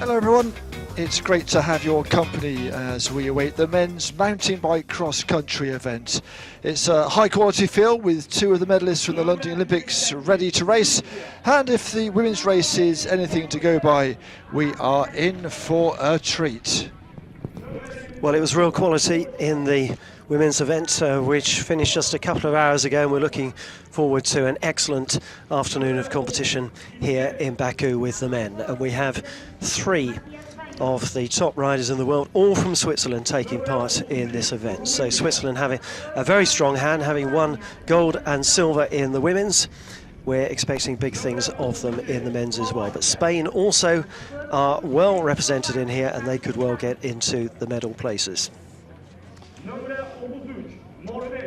Hello everyone, it's great to have your company as we await the men's mountain bike cross country event. It's a high quality field with two of the medalists from the London Olympics ready to race, and if the women's race is anything to go by, we are in for a treat. Well, it was real quality in the women's event, which finished just a couple of hours ago, and we're looking forward to an excellent afternoon of competition here in Baku with the men. And we have three of the top riders in the world, all from Switzerland, taking part in this event. So Switzerland having a very strong hand, having won gold and silver in the women's. We're expecting big things of them in the men's as well. But Spain also are well represented in here, and they could well get into the medal places.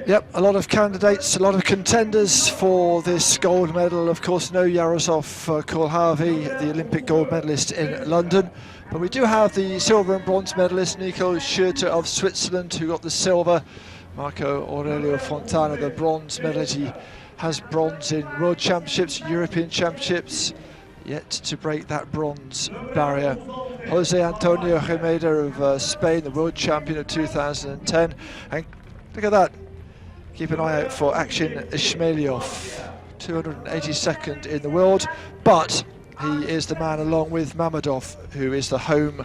Yep, a lot of candidates, a lot of contenders for this gold medal. Of course, no Jaroslav Kulhavy, the Olympic gold medalist in London. But we do have the silver and bronze medalist, Nico Schurter of Switzerland, who got the silver. Marco Aurelio Fontana, the bronze medalist. He has bronze in World Championships, European Championships, yet to break that bronze barrier. Jose Antonio Gemeda of Spain, the world champion of 2010. And look at that. Keep an eye out for Akshin Ishmailov, 282nd in the world, but he is the man along with Mammadov, who is the home,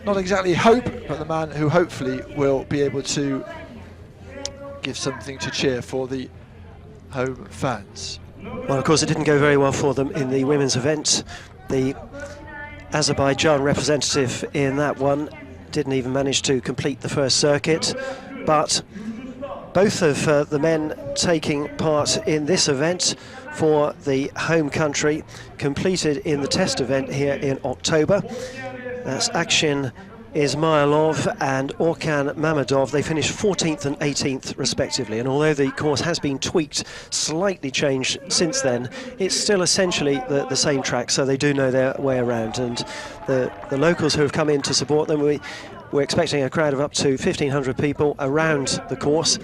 not exactly hope, but the man who hopefully will be able to give something to cheer for the home fans. Well, of course, it didn't go very well for them in the women's event. The Azerbaijan representative in that one didn't even manage to complete the first circuit, but both of the men taking part in this event for the home country completed in the test event here in October. That's Akshin Ismailov and Orkan Mammadov. They finished 14th and 18th respectively, and although the course has been tweaked, slightly changed since then, it's still essentially the same track, so they do know their way around. And the locals who have come in to support them, we're expecting a crowd of up to 1,500 people around the course.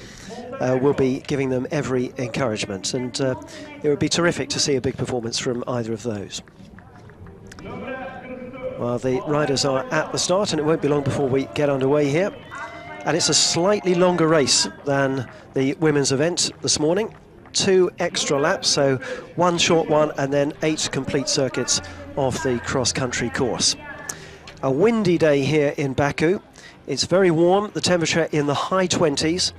Will be giving them every encouragement, and it would be terrific to see a big performance from either of those. Well, the riders are at the start, and it won't be long before we get underway here. And it's a slightly longer race than the women's event this morning. 2 extra laps, so 1 short one, and then 8 complete circuits of the cross-country course. A windy day here in Baku. It's very warm, the temperature in the high 20s.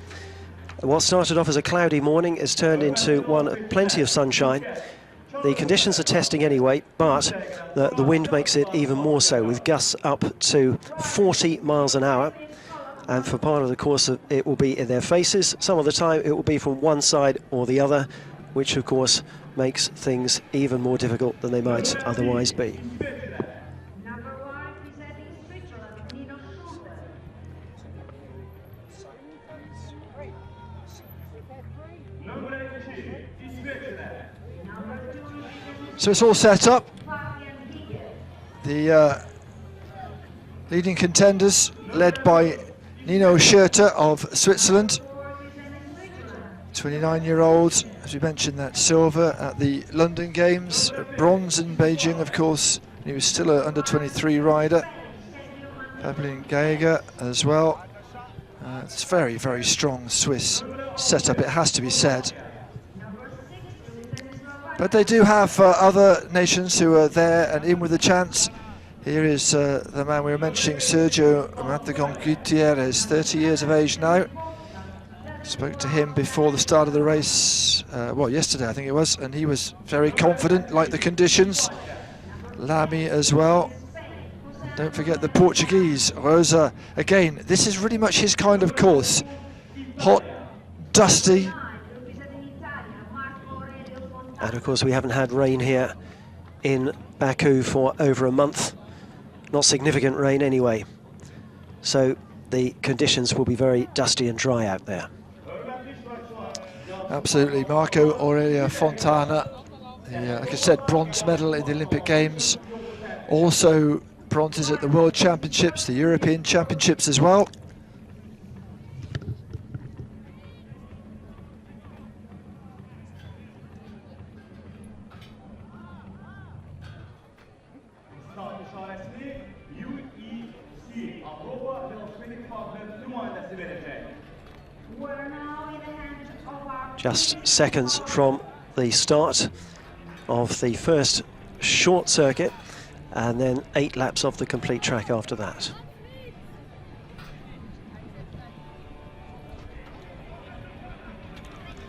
What started off as a cloudy morning has turned into one of plenty of sunshine. The conditions are testing anyway, but the wind makes it even more so, with gusts up to 40 miles an hour. And for part of the course, it will be in their faces. Some of the time it will be from one side or the other, which of course makes things even more difficult than they might otherwise be. So it's all set up. The leading contenders led by Nino Schurter of Switzerland, 29-year-old, as we mentioned, that silver at the London Games, bronze in Beijing, of course. He was still an under-23 rider. Evelyn Geiger as well. It's very, very strong Swiss setup, it has to be said. But they do have other nations who are there and in with a chance. Here is the man we were mentioning, Sergio Matagon Gutierrez, 30 years of age now. Spoke to him before the start of the race, well, yesterday I think it was, and he was very confident, like the conditions. Lamy as well. Don't forget the Portuguese, Rosa. Again, this is really much his kind of course. Hot, dusty. And of course we haven't had rain here in Baku for over a month. Not significant rain anyway. So the conditions will be very dusty and dry out there. Absolutely. Marco Aurelio Fontana, like I said, bronze medal in the Olympic Games. Also bronzes at the World Championships, the European Championships as well. Just seconds from the start of the first short circuit, and then 8 laps of the complete track after that.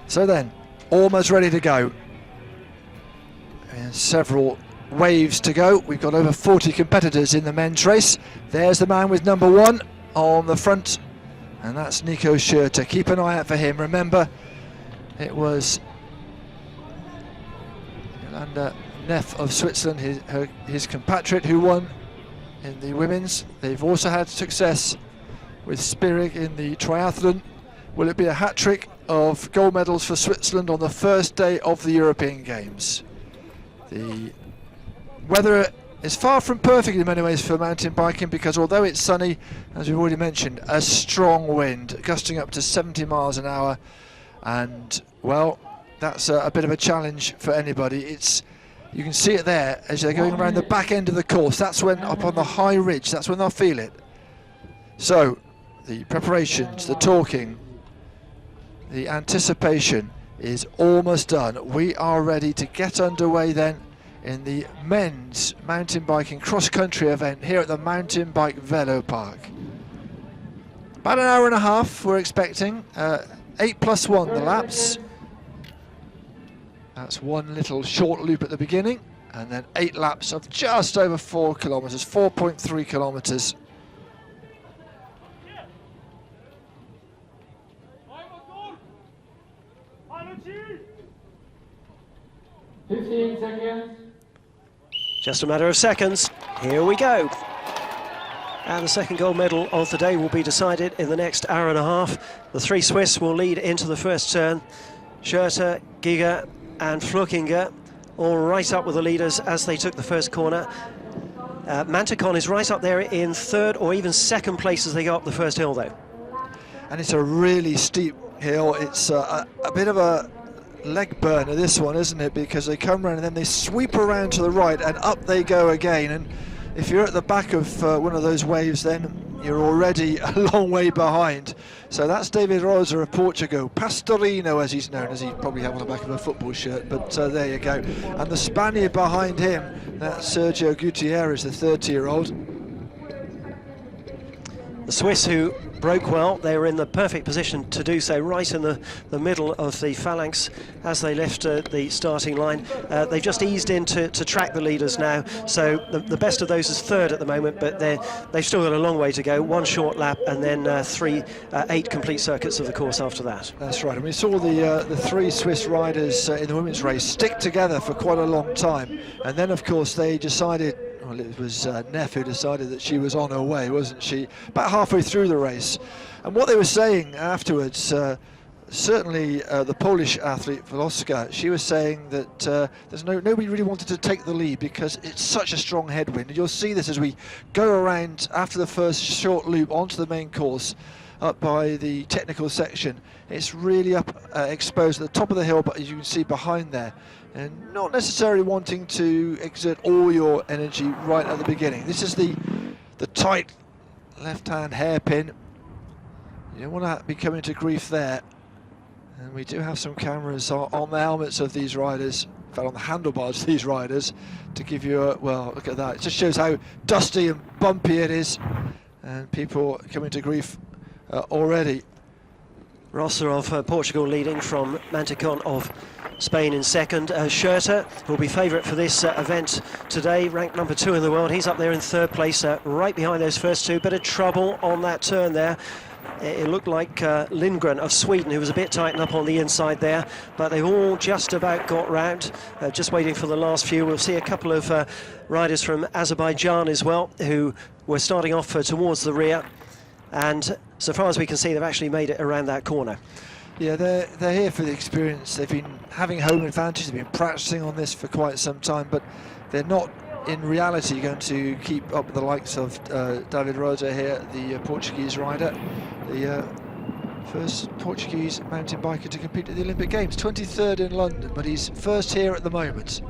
So then, almost ready to go. And several waves to go. We've got over 40 competitors in the men's race. There's the man with number 1 on the front, and that's Nico Schurter. Keep an eye out for him. Remember, it was Yolanda Neff of Switzerland, his compatriot, who won in the women's. They've also had success with Spirig in the triathlon. Will it be a hat-trick of gold medals for Switzerland on the first day of the European Games? The weather is far from perfect in many ways for mountain biking, because although it's sunny, as we've already mentioned, a strong wind gusting up to 70 miles an hour, and well, that's a bit of a challenge for anybody. You can see it there as they're going around the back end of the course. That's when, up on the high ridge, that's when they'll feel it. So the preparations, the talking, the anticipation is almost done. We are ready to get underway then in the men's mountain biking cross-country event here at the Mountain Bike Velo Park. About an hour and a half we're expecting, 8+1 the laps. That's one little short loop at the beginning, and then 8 laps of just over 4 kilometres, 4.3 kilometres. Just a matter of seconds. Here we go. And the second gold medal of the day will be decided in the next hour and a half. The 3 Swiss will lead into the first turn. Schurter, Giger and Flukinger all right up with the leaders as they took the first corner. Manticon is right up there in 3rd or even 2nd place as they go up the first hill though. And it's a really steep hill. It's a bit of a leg burner, this one, isn't it? Because they come around and then they sweep around to the right and up they go again. And if you're at the back of one of those waves, then you're already a long way behind. So that's David Rosa of Portugal, Pastorino as he's known, as he probably have on the back of a football shirt, but there you go. And the Spaniard behind him, that's Sergio Gutierrez, the 30-year-old. The Swiss, who broke well, they were in the perfect position to do so, right in the middle of the phalanx as they left the starting line. They've just eased in to track the leaders now, so the best of those is 3rd at the moment, but they've still got a long way to go. 1 short lap and then 8 complete circuits of the course after that. That's right, and we saw the 3 Swiss riders in the women's race stick together for quite a long time, and then of course they decided, well, it was Neff who decided that she was on her way, wasn't she, about halfway through the race. And what they were saying afterwards, certainly the Polish athlete Woloska, she was saying that nobody really wanted to take the lead because it's such a strong headwind. And you'll see this as we go around after the first short loop onto the main course, up by the technical section. It's really up exposed at the top of the hill, but as you can see behind there, and not necessarily wanting to exert all your energy right at the beginning. This is the tight left-hand hairpin. You don't want to be coming to grief there. And we do have some cameras on the helmets of these riders, in fact on the handlebars of these riders, to give you a, well, look at that. It just shows how dusty and bumpy it is, and people coming to grief already. Rossa of Portugal leading from Manticon of Spain in 2nd. Schurter will be favourite for this event today, ranked number 2 in the world. He's up there in 3rd place, right behind those first 2. Bit of trouble on that turn there. It looked like Lindgren of Sweden, who was a bit tightened up on the inside there, but they've all just about got round, just waiting for the last few. We'll see a couple of riders from Azerbaijan as well, who were starting off towards the rear, and so far as we can see, they've actually made it around that corner. Yeah, they're here for the experience. They've been having home advantage, they've been practicing on this for quite some time, but they're not in reality going to keep up with the likes of David Rosa here, the Portuguese rider, the first Portuguese mountain biker to compete at the Olympic Games, 23rd in London, but he's first here at the moment.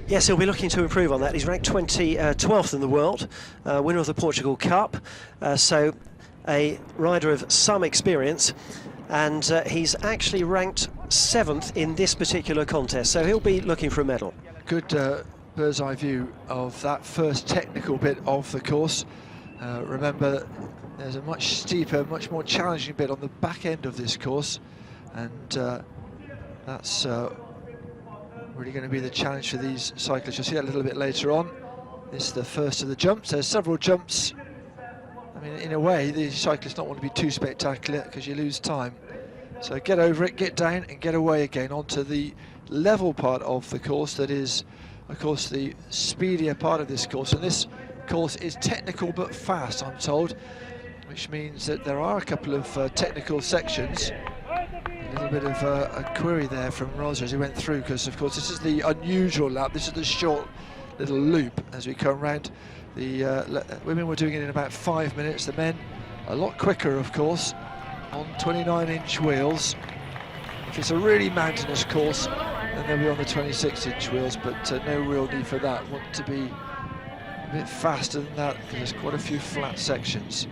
Yes, he'll be looking to improve on that. He's ranked 12th in the world, winner of the Portugal Cup, so a rider of some experience, and he's actually ranked 7th in this particular contest, so he'll be looking for a medal. Good bird's eye view of that first technical bit of the course. Remember, there's a much steeper, much more challenging bit on the back end of this course, and that's really going to be the challenge for these cyclists. You'll see that a little bit later on. This is the first of the jumps. There's several jumps. I mean, in a way, the cyclists don't want to be too spectacular because you lose time. So get over it, get down and get away again onto the level part of the course that is, of course, the speedier part of this course. And this course is technical but fast, I'm told, which means that there are a couple of technical sections. A little bit of a query there from Rosa as he went through, because of course this is the unusual lap. This is the short little loop as we come round. The women were doing it in about 5 minutes, the men a lot quicker, of course, on 29-inch wheels. If it's a really mountainous course, then they'll be on the 26-inch wheels, but no real need for that. Want to be a bit faster than that because there's quite a few flat sections.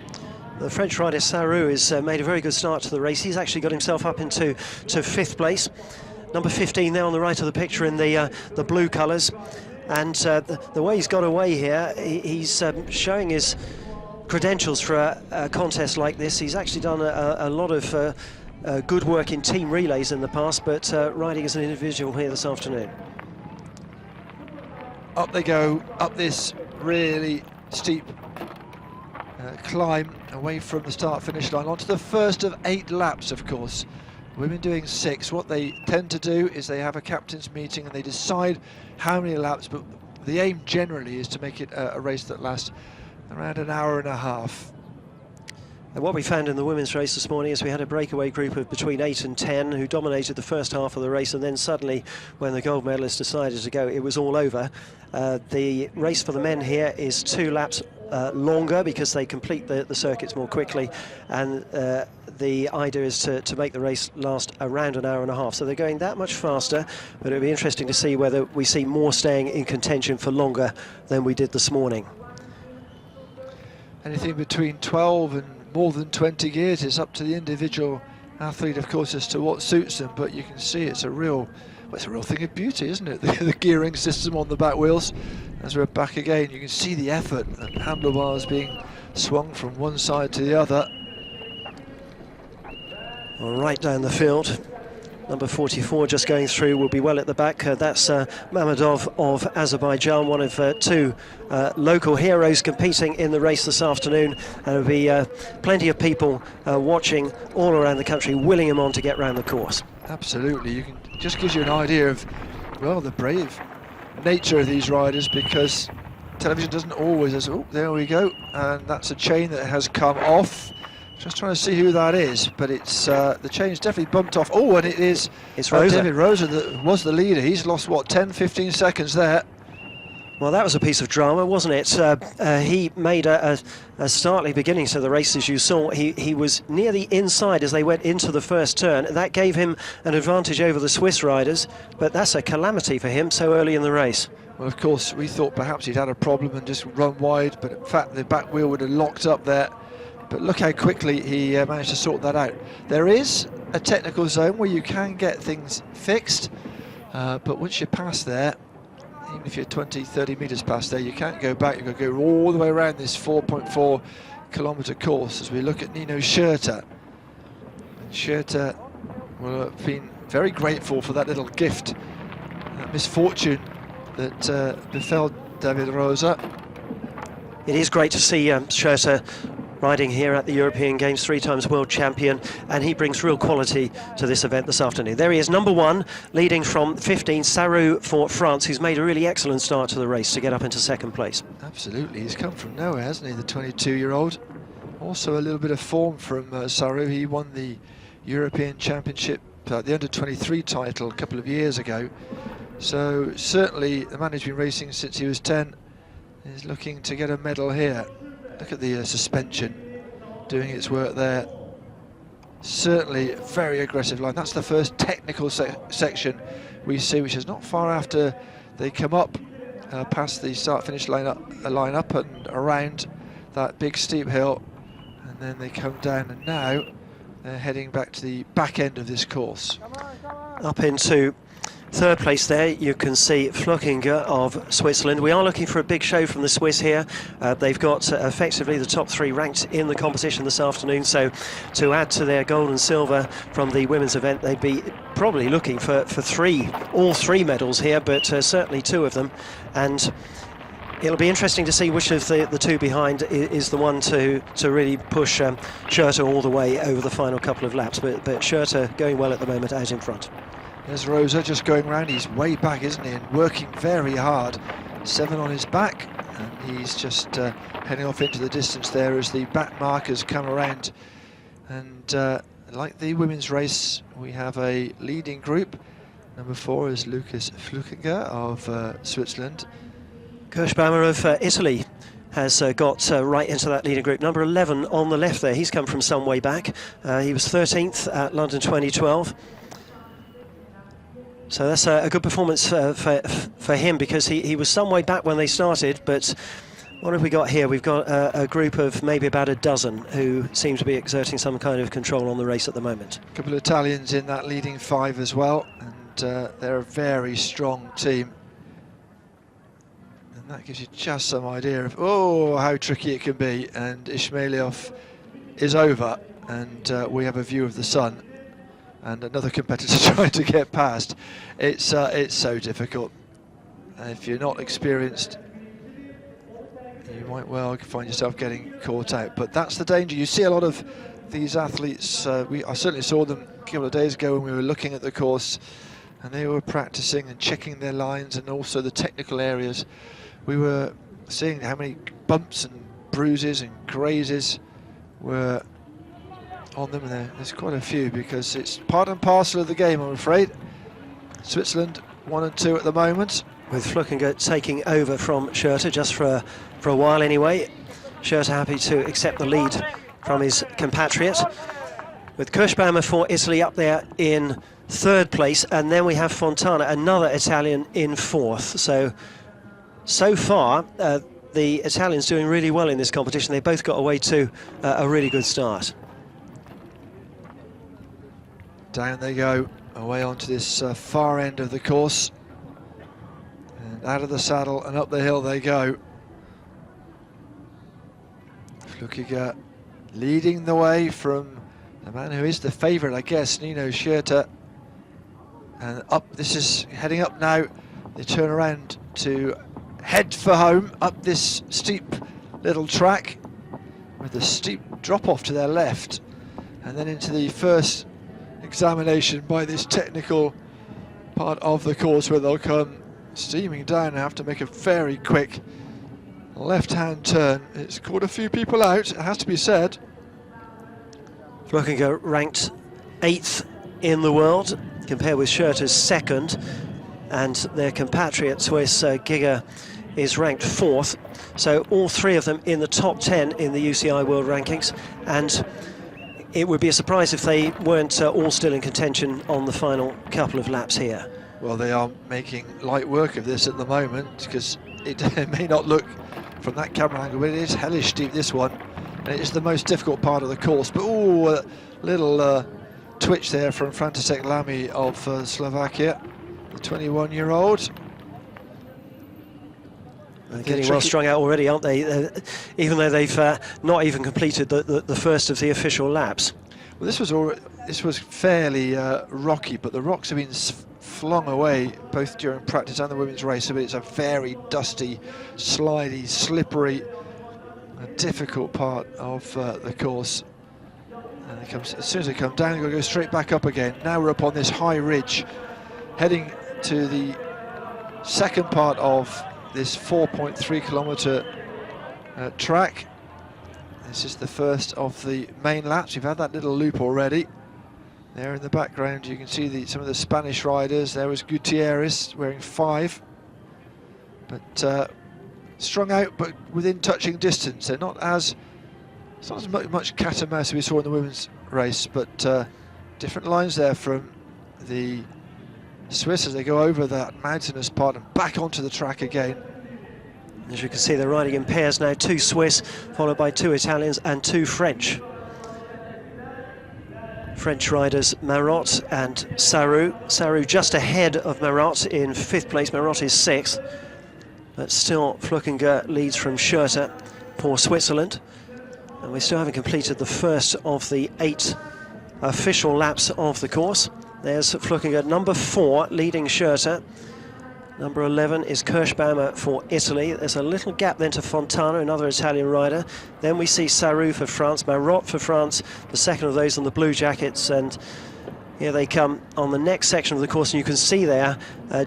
The French rider Sarrou has made a very good start to the race. He's actually got himself up into 5th place. Number 15 there on the right of the picture in the blue colours. And the way he's got away here, he's showing his credentials for a contest like this. He's actually done a lot of good work in team relays in the past, but riding as an individual here this afternoon. Up they go, up this really steep climb away from the start-finish line onto the first of 8 laps, of course. Women doing 6. What they tend to do is they have a captain's meeting and they decide how many laps, but the aim generally is to make it a race that lasts around an hour and a half. And what we found in the women's race this morning is we had a breakaway group of between 8 and 10 who dominated the first half of the race, and then suddenly when the gold medalists decided to go, it was all over. The race for the men here is 2 laps longer because they complete the circuits more quickly, and the idea is to make the race last around an hour and a half. So they're going that much faster, but it'll be interesting to see whether we see more staying in contention for longer than we did this morning. Anything between 12 and more than 20 gears is up to the individual athlete, of course, as to what suits them, but you can see it's a real thing of beauty, isn't it? The gearing system on the back wheels. As we're back again, you can see the effort, and handlebars being swung from one side to the other. Well, right down the field, number 44 just going through, will be well at the back. That's Mamedov of Azerbaijan, one of 2 local heroes competing in the race this afternoon. And there'll be plenty of people watching all around the country, willing him on to get round the course. Absolutely, just gives you an idea of, well, the brave nature of these riders, because television doesn't always, oh, there we go, and that's a chain that has come off. Just trying to see who that is, but it's the chain's definitely bumped off. Oh, and it's Rosa. David Rosa that was the leader. He's lost, what, 10-15 seconds there. Well, that was a piece of drama, wasn't it? He made a startling beginning to the race, as you saw. He was near the inside as they went into the first turn. That gave him an advantage over the Swiss riders, but that's a calamity for him so early in the race. Well, of course, we thought perhaps he'd had a problem and just run wide, but in fact the back wheel would have locked up there. But look how quickly he managed to sort that out. There is a technical zone where you can get things fixed, but once you're past there, even if you're 20-30 metres past there, you can't go back. You've got to go all the way around this 4.4 kilometre course as we look at Nino Schurter. And Schurter will have been very grateful for that little gift, that misfortune that befell David Rosa. It is great to see Schurter riding here at the European Games, 3 times world champion, and he brings real quality to this event this afternoon. There he is, number 1, leading from 15, Sarrou for France, who's made a really excellent start to the race to get up into 2nd place. Absolutely, he's come from nowhere, hasn't he, the 22-year-old. Also a little bit of form from Sarrou. He won the European Championship, the under-23 title a couple of years ago. So certainly the man who's been racing since he was 10 is looking to get a medal here. Look at the suspension doing its work there. Certainly a very aggressive line. That's the first technical section we see, which is not far after they come up past the start-finish line up and around that big steep hill. and then they come down, and now they're heading back to the back end of this course. Up into third place there, you can see Flückiger of Switzerland. We are looking for a big show from the Swiss here. They've got effectively the top 3 ranked in the competition this afternoon, so to add to their gold and silver from the women's event, they'd be probably looking for all three medals here, but certainly 2 of them. And it'll be interesting to see which of the 2 behind is the one to really push Schurter all the way over the final couple of laps, but Schurter going well at the moment out in front. There's Rosa just going round. He's way back, isn't he, and working very hard. 7 on his back, and he's just heading off into the distance there as the back markers come around. And like the women's race, we have a leading group. Number 4 is Lukas Flückiger of Switzerland. Kirschbaumer of Italy has got right into that leading group. Number 11 on the left there, he's come from some way back. He was 13th at London 2012. So that's a good performance for him, because he was some way back when they started. But what have we got here? We've got a group of maybe about a dozen who seem to be exerting some kind of control on the race at the moment. A couple of Italians in that leading 5 as well, and they're a very strong team. And that gives you just some idea of, how tricky it can be. And Ismailov is over, and we have a view of the sun. And another competitor trying to get past. It's so difficult. If you're not experienced, you might well find yourself getting caught out. But that's the danger. You see a lot of these athletes. I certainly saw them a couple of days ago when we were looking at the course, and they were practicing and checking their lines and also the technical areas. We were seeing how many bumps and bruises and grazes were on them, and there's quite a few, because it's part and parcel of the game, I'm afraid. Switzerland 1 and 2 at the moment, with Flückiger taking over from Schurter just for a while anyway. Schurter happy to accept the lead from his compatriot, with Kirschbaumer for Italy up there in 3rd place, and then we have Fontana, another Italian, in 4th. So far the Italians doing really well in this competition. They both got away to a really good start. Down they go, away onto this far end of the course, and out of the saddle and up the hill they go. Flückiger leading the way from the man who is the favourite, I guess, Nino Schurter. And up, this is heading up now. They turn around to head for home up this steep little track with a steep drop off to their left, and then into the first examination by this technical part of the course, where they'll come steaming down and have to make a very quick left-hand turn. It's caught a few people out, it has to be said. Flückiger ranked 8th in the world, compared with Schurter's 2nd, and their compatriot Swiss Giger is ranked 4th. So all 3 of them in the top 10 in the UCI World Rankings, and it would be a surprise if they weren't all still in contention on the final couple of laps here. Well, they are making light work of this at the moment, because it may not look from that camera angle, but it is hellish steep, this one, and it is the most difficult part of the course. But a little twitch there from František Lamy of Slovakia, the 21-year-old. They're getting well strung out already, aren't they? Even though they've not even completed the first of the official laps. Well, this was fairly rocky, but the rocks have been flung away both during practice and the women's race. So it's a very dusty, slidey, slippery, difficult part of the course. And as soon as they come down, they've got to go straight back up again. Now we're up on this high ridge, heading to the second part of this 4.3 kilometre track. This is the first of the main laps. We've had that little loop already. There in the background you can see some of the Spanish riders. There was Gutierrez wearing 5, but strung out but within touching distance. They're not as, it's not as much cat and mouse as we saw in the women's race, but different lines there from the Swiss as they go over that mountainous part and back onto the track again. As you can see, they're riding in pairs now, 2 Swiss, followed by 2 Italians and 2 French. French riders Marot and Sarrou. Sarrou just ahead of Marot in 5th place. Marot is 6th. But still, Flukinger leads from Schurter for Switzerland. And we still haven't completed the first of the 8 official laps of the course. There's Flukinger, number 4, leading Schurter. Number 11 is Kirschbaumer for Italy. There's a little gap then to Fontana, another Italian rider. Then we see Sarrou for France, Marot for France, the second of those on the blue jackets. And here they come on the next section of the course, and you can see there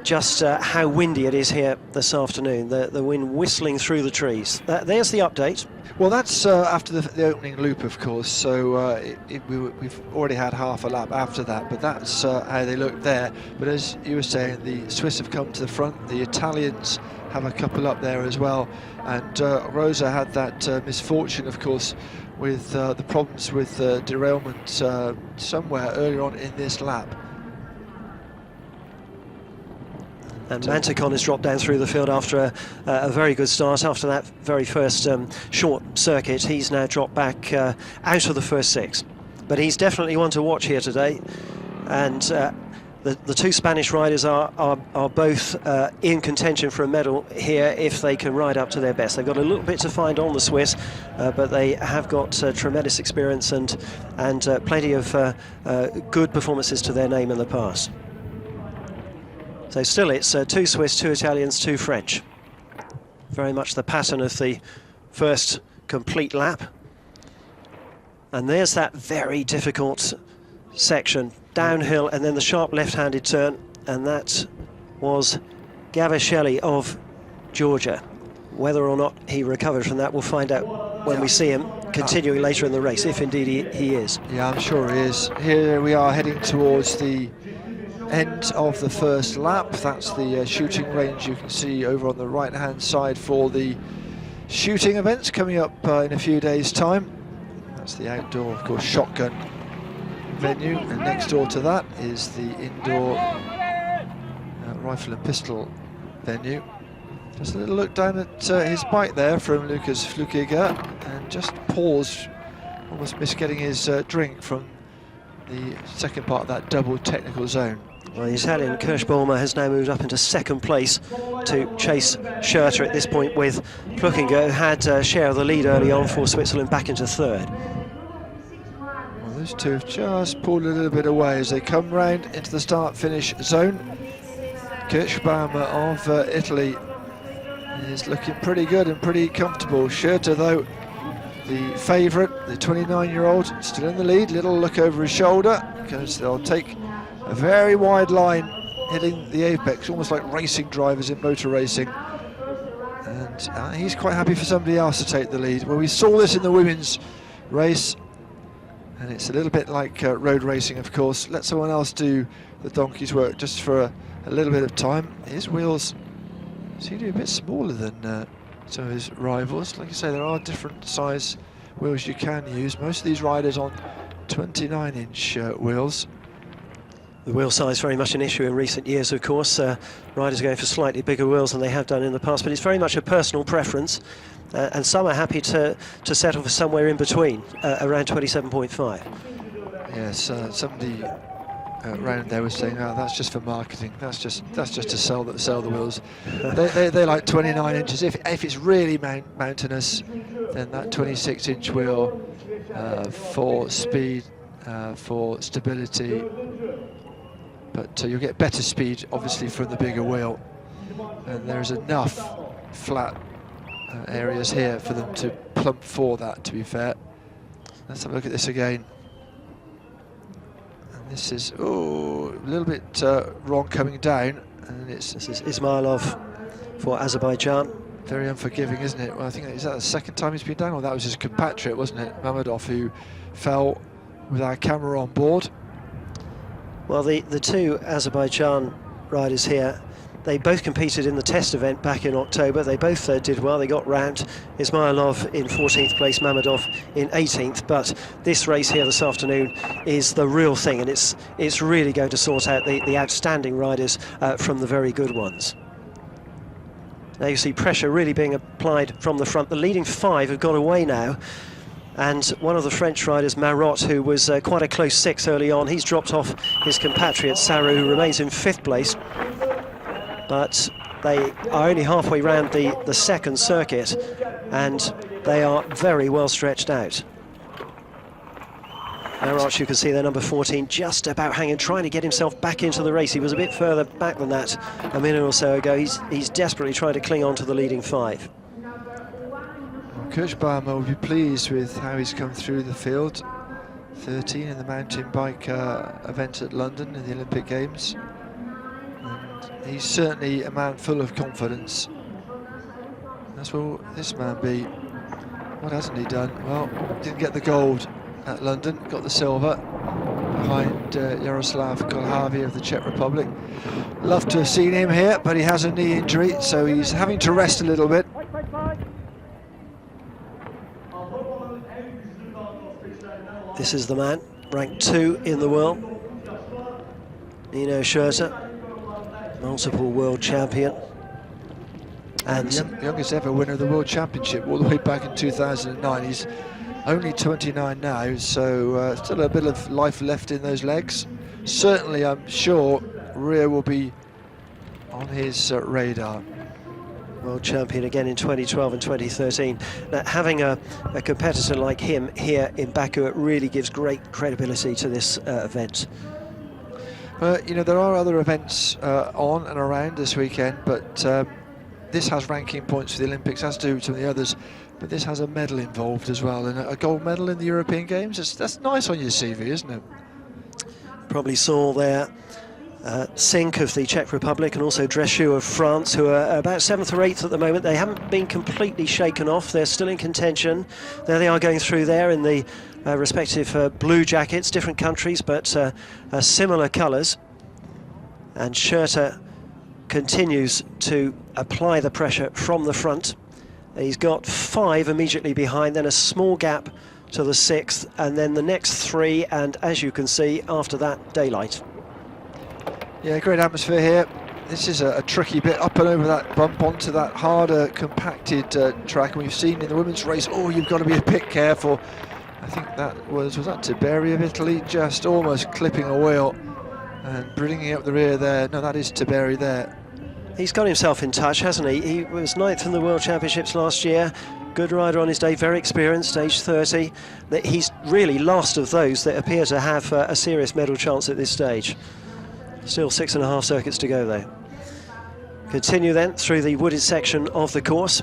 just how windy it is here this afternoon. The wind whistling through the trees. There's the update. Well, that's after the opening loop, of course, so we've already had half a lap after that, but that's how they look there. But as you were saying, the Swiss have come to the front, the Italians have a couple up there as well, and Rosa had that misfortune, of course, with the problems with derailment somewhere earlier on in this lap. And Manticon has dropped down through the field after a very good start. After that very first short circuit, he's now dropped back out of the first 6. But he's definitely one to watch here today. And the 2 Spanish riders are both in contention for a medal here if they can ride up to their best. They've got a little bit to find on the Swiss, but they have got tremendous experience and plenty of good performances to their name in the past. So still it's 2 Swiss, 2 Italians, 2 French. Very much the pattern of the first complete lap. And there's that very difficult section, downhill and then the sharp left-handed turn, and that was Gavishelli of Georgia. Whether or not he recovered from that, we'll find out when we see him continuing later in the race, if indeed he is. Yeah, I'm sure he is. Here we are heading towards the end of the first lap. That's the shooting range you can see over on the right hand side for the shooting events coming up in a few days time. That's the outdoor, of course, shotgun venue, and next door to that is the indoor rifle and pistol venue. Just a little look down at his bike there from Lucas Flukiger, and just paused, almost missed getting his drink from the second part of that double technical zone. Well, the Italian Kirschbaumer has now moved up into 2nd place to chase Schurter at this point, with Flukinger, who had a share of the lead early on for Switzerland, back into 3rd. Well, those two have just pulled a little bit away as they come round into the start-finish zone. Kirschbaumer of Italy is looking pretty good and pretty comfortable. Schurter, though, the favourite, the 29-year-old, still in the lead. Little look over his shoulder, because they'll take a very wide line hitting the apex, almost like racing drivers in motor racing. And he's quite happy for somebody else to take the lead. Well, we saw this in the women's race, and it's a little bit like road racing, of course. Let someone else do the donkey's work just for a little bit of time. His wheels seem to be a bit smaller than some of his rivals. Like I say, there are different size wheels you can use. Most of these riders on 29-inch wheels. The wheel size very much an issue in recent years, of course. Riders are going for slightly bigger wheels than they have done in the past, but it's very much a personal preference, and some are happy to settle for somewhere in between, around 27.5. Yes, somebody around there was saying, "Oh, that's just for marketing. That's just to sell the wheels." they like 29 inches. If it's really mountainous, then that 26-inch wheel for speed, for stability. But you'll get better speed, obviously, from the bigger wheel. And there's enough flat areas here for them to plump for that, to be fair. Let's have a look at this again. And this is, a little bit wrong coming down. And this is Ismailov for Azerbaijan. Very unforgiving, isn't it? Well, I think, is that the second time he's been down? Or that was his compatriot, wasn't it? Mamedov, who fell with our camera on board. Well, the 2 Azerbaijan riders here, they both competed in the test event back in October. They both did well. They got round. Ismailov in 14th place, Mamedov in 18th. But this race here this afternoon is the real thing, and it's really going to sort out the outstanding riders from the very good ones. Now you see pressure really being applied from the front. The leading 5 have got away now, and one of the French riders, Marotte, who was quite a close 6 early on, he's dropped off his compatriot Sarou, who remains in 5th place. But they are only halfway round the second circuit, and they are very well stretched out. Marotte, you can see there, number 14, just about hanging, trying to get himself back into the race. He was a bit further back than that a minute or so ago. He's desperately trying to cling on to the leading 5. Well, Kirschbaum will be pleased with how he's come through the field. 13 in the mountain bike event at London in the Olympic Games. And he's certainly a man full of confidence. As will this man be. What hasn't he done? Well, didn't get the gold at London, got the silver behind Jaroslav Kolhavi of the Czech Republic. Love to have seen him here, but he has a knee injury, so he's having to rest a little bit. This is the man, ranked 2 in the world, Nino Schurter, multiple world champion. And youngest ever winner of the World Championship all the way back in 2009. He's only 29 now, so still a bit of life left in those legs. Certainly, I'm sure Rio will be on his radar. World champion again in 2012 and 2013. Now, having a competitor like him here in Baku, it really gives great credibility to this event. You know, there are other events on and around this weekend, but this has ranking points for the Olympics, as do some of the others. But this has a medal involved as well, and a gold medal in the European Games. That's nice on your CV, isn't it? Probably saw there Sink of the Czech Republic and also Dreschu of France, who are about 7th or 8th at the moment. They haven't been completely shaken off. They're still in contention. There they are going through there in the respective blue jackets, different countries, but similar colours. And Schurter continues to apply the pressure from the front. He's got 5 immediately behind, then a small gap to the 6th, and then the next 3, and as you can see, after that, daylight. Yeah, great atmosphere here. This is a tricky bit, up and over that bump onto that harder, compacted track. And we've seen in the women's race, oh, you've got to be a bit careful. I think that was that Tiberi of Italy, just almost clipping a wheel and bringing up the rear there. No, that is Tiberi there. He's got himself in touch, hasn't he? He was 9th in the World Championships last year. Good rider on his day, very experienced, age 30. He's really last of those that appear to have a serious medal chance at this stage. Still 6.5 circuits to go, though. Continue then through the wooded section of the course.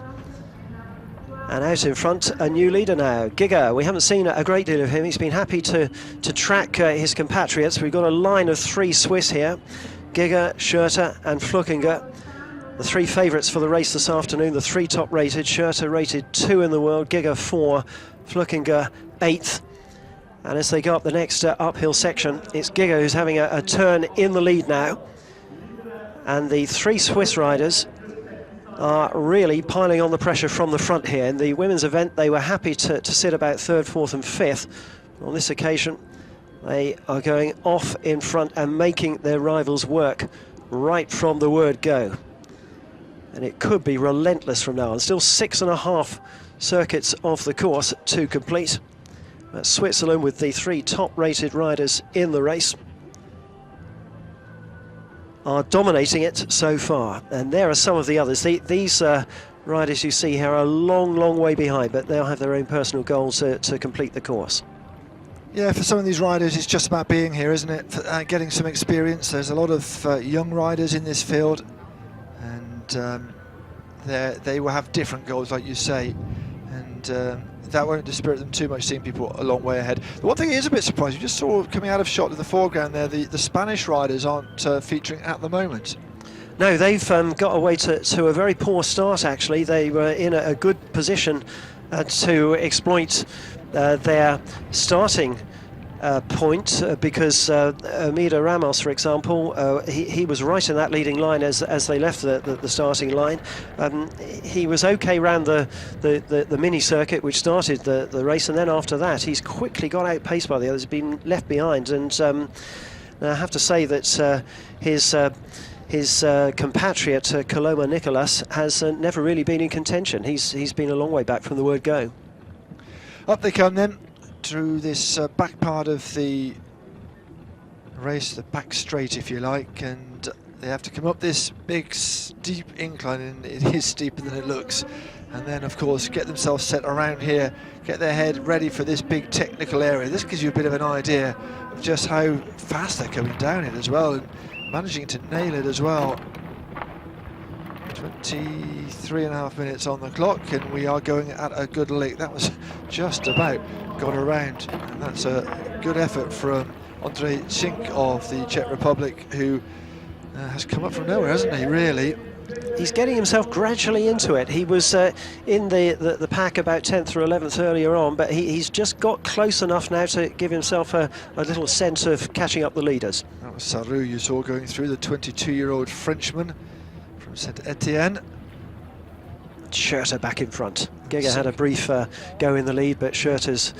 And out in front, a new leader now, Giga. We haven't seen a great deal of him. He's been happy to track his compatriots. We've got a line of 3 Swiss here. Giga, Schurter and Flukinger. The 3 favourites for the race this afternoon, the 3 top rated. Schurter rated 2 in the world, Giga 4, Flukinger 8th. And as they go up the next uphill section, it's Giga who's having a turn in the lead now. And the 3 Swiss riders are really piling on the pressure from the front here. In the women's event, they were happy to sit about 3rd, 4th and 5th. On this occasion, they are going off in front and making their rivals work right from the word go. And it could be relentless from now on. Still 6.5 circuits of the course to complete. That's Switzerland with the 3 top-rated riders in the race are dominating it so far. And there are some of the others. These riders you see here are a long, long way behind, but they'll have their own personal goals to complete the course. Yeah, for some of these riders, it's just about being here, isn't it? For, getting some experience. There's a lot of young riders in this field, and they will have different goals, like you say, and that won't dispirit them too much, seeing people a long way ahead. The one thing is a bit surprising, you just saw coming out of shot in the foreground there, the Spanish riders aren't featuring at the moment. No, they've got away to a very poor start, actually. They were in a good position to exploit their starting point, because Amida Ramos, for example, he was right in that leading line as they left the starting line. He was okay round the mini circuit which started the race, and then after that he's quickly got outpaced by the others, been left behind, and I have to say that his compatriot Coloma Nicolas has never really been in contention. He's been a long way back from the word go. Up they come then through this back part of the race, the back straight if you like, and they have to come up this big steep incline, and it is steeper than it looks, and then of course get themselves set around here, get their head ready for this big technical area. This gives you a bit of an idea of just how fast they're coming down it as well, and managing to nail it as well. 23.5 minutes on the clock, and we are going at a good lick. That was just about got around, and that's a good effort from Andrej Čink of the Czech Republic, who has come up from nowhere, hasn't he, really? He's getting himself gradually into it. He was in the pack about 10th or 11th earlier on, but he's just got close enough now to give himself a little sense of catching up the leaders. That was Sarrou you saw going through, the 22-year-old Frenchman from Saint-Etienne. Schurter back in front. Giga had a brief go in the lead, but Schurter's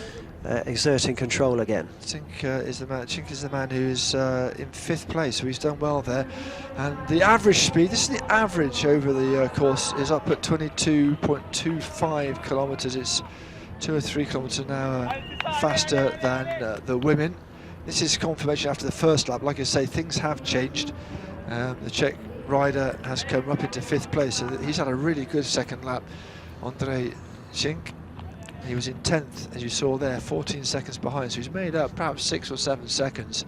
exerting control again. Čink is the man who's in 5th place, so he's done well there. And the average speed, this is the average over the course, is up at 22.25 kilometres. It's 2 or 3 kilometres an hour faster than the women. This is confirmation after the first lap. Like I say, things have changed. The Czech rider has come up into 5th place, so he's had a really good second lap. Andrej Čink, he was in 10th, as you saw there, 14 seconds behind, so he's made up perhaps 6 or 7 seconds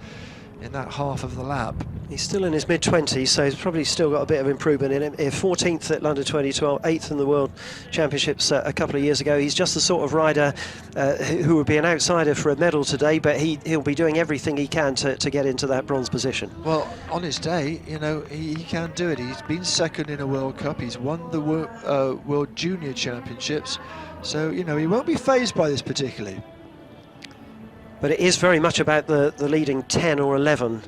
in that half of the lap. He's still in his mid-20s, so he's probably still got a bit of improvement in him. 14th at London 2012, 8th in the World Championships a couple of years ago. He's just the sort of rider who would be an outsider for a medal today, but he'll be doing everything he can to get into that bronze position. Well, on his day, you know, he can do it. He's been second in a World Cup. He's won the World Junior Championships. So, you know, he won't be fazed by this particularly. But it is very much about the leading 10 or 11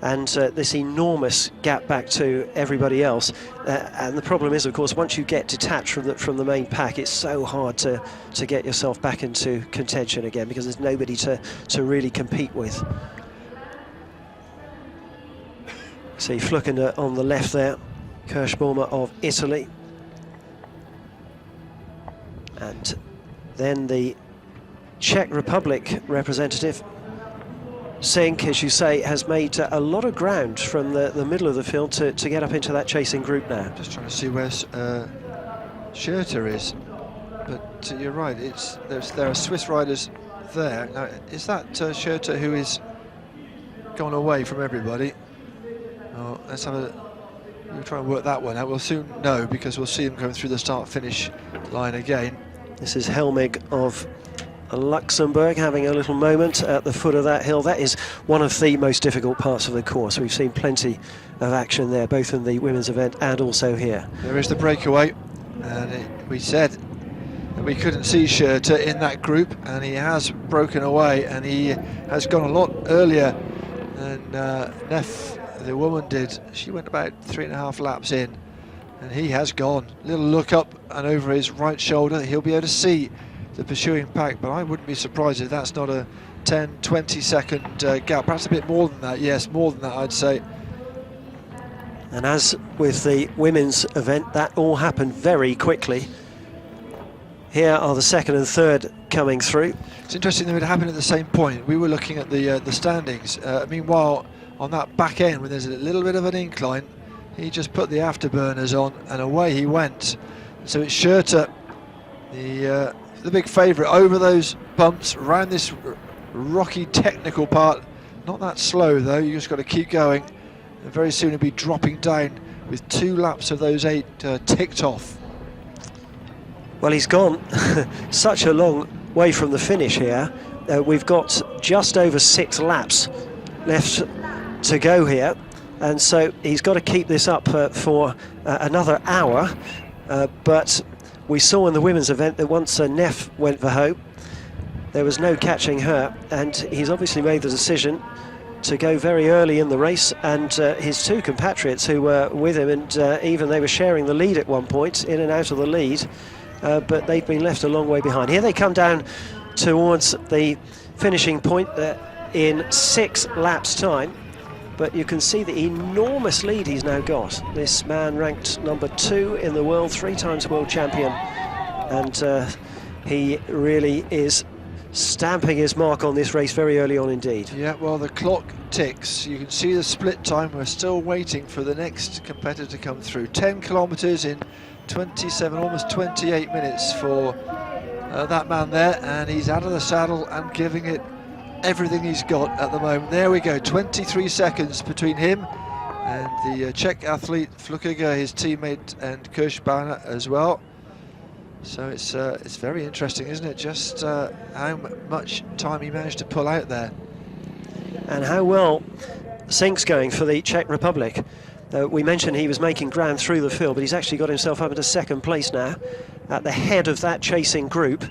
and this enormous gap back to everybody else. And the problem is, of course, once you get detached from the main pack, it's so hard to get yourself back into contention again, because there's nobody to really compete with. See Fluckender on the left there, Kirschbaumer of Italy. And then the Czech Republic representative, Čink, as you say, has made a lot of ground from the middle of the field to get up into that chasing group now. Just trying to see where Schurter is, but you're right, there are Swiss riders there. Now, is that Schurter who is gone away from everybody? Oh, let's have we'll try and work that one out. We'll soon know, because we'll see him going through the start-finish line again. This is Helmig of Luxembourg having a little moment at the foot of that hill. That is one of the most difficult parts of the course. We've seen plenty of action there, both in the women's event and also here. There is the breakaway, and we said that we couldn't see Schurter in that group, and he has broken away, and he has gone a lot earlier than Neff, the woman, did. She went about 3.5 laps in, and he has gone. Little look up and over his right shoulder, he'll be able to see the pursuing pack, but I wouldn't be surprised if that's not a 10-20 second gap, perhaps a bit more than that. Yes, more than that, I'd say. And as with the women's event, that all happened very quickly. Here are the second and third coming through. It's interesting that it happened at the same point. We were looking at the standings. Meanwhile, on that back end, when there's a little bit of an incline, he just put the afterburners on and away he went. So it's Schurter, the big favourite, over those bumps, around this rocky technical part. Not that slow though, you just got to keep going, and very soon he'll be dropping down with 2 laps of those 8 ticked off. Well, he's gone such a long way from the finish here. We've got just over 6 laps left to go here, and so he's got to keep this up for another hour, but we saw in the women's event that once Neff went for home, there was no catching her, and he's obviously made the decision to go very early in the race, and his 2 compatriots who were with him, and even they were sharing the lead at one point, in and out of the lead, but they've been left a long way behind. Here they come down towards the finishing point in 6 laps' time. but you can see the enormous lead he's now got. This man ranked number 2 in the world, 3 times world champion, and he really is stamping his mark on this race very early on indeed. Yeah, well, the clock ticks. You can see the split time. We're still waiting for the next competitor to come through. 10 kilometres in 27, almost 28 minutes for that man there, and he's out of the saddle and giving it everything he's got at the moment. There we go, 23 seconds between him and the Czech athlete Flukiger, his teammate, and Kirschbauer as well. So it's very interesting, isn't it, just how much time he managed to pull out there. And how well Sink's going for the Czech Republic. We mentioned he was making ground through the field, but he's actually got himself up into 2nd place now, at the head of that chasing group.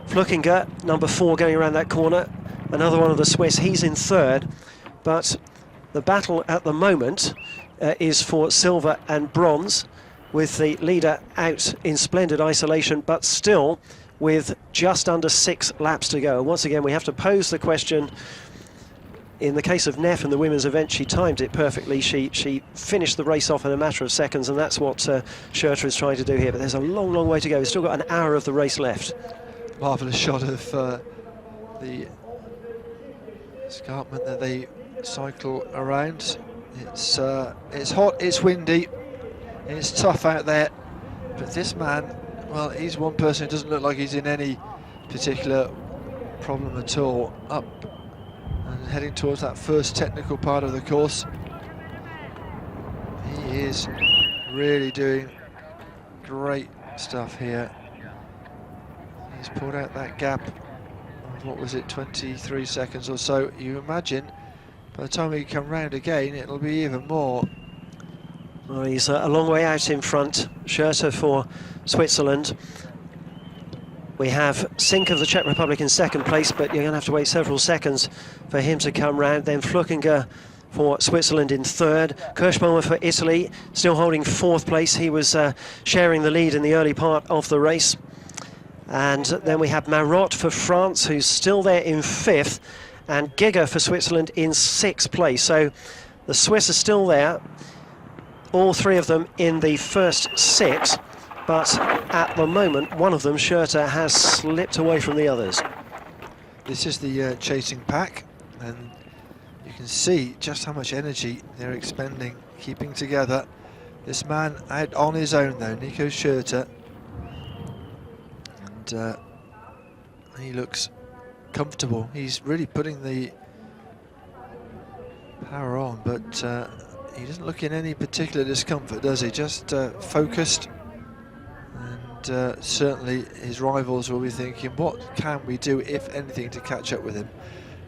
Flukiger, number 4, going around that corner. Another one of the Swiss, he's in 3rd. But the battle at the moment is for silver and bronze, with the leader out in splendid isolation, but still with just under 6 laps to go. And once again, we have to pose the question. In the case of Neff in the women's event, she timed it perfectly. She finished the race off in a matter of seconds, and that's what Schurter is trying to do here. But there's a long, long way to go. We've still got an hour of the race left. Marvellous shot of the escarpment that they cycle around. It's hot, it's windy, it's tough out there, but this man, well, he's one person who doesn't look like he's in any particular problem at all. Up and heading towards that first technical part of the course. He is really doing great stuff here. He's pulled out that gap of, what was it, 23 seconds or so. You imagine by the time we come round again, it'll be even more. Well, he's a long way out in front. Schurter for Switzerland. We have Sink of the Czech Republic in 2nd place, but you're going to have to wait several seconds for him to come round. Then Flukiger for Switzerland in 3rd. Kirschbauer for Italy, still holding 4th place. He was sharing the lead in the early part of the race. And then we have Marotte for France, who's still there in 5th, and Giger for Switzerland in 6th place. So the Swiss are still there, all 3 of them in the first 6, but at the moment, one of them, Schurter, has slipped away from the others. This is the chasing pack, and you can see just how much energy they're expending, keeping together. This man out on his own, though, Nico Schurter. And he looks comfortable. He's really putting the power on, but he doesn't look in any particular discomfort, does he? Just focused, and certainly his rivals will be thinking, what can we do, if anything, to catch up with him?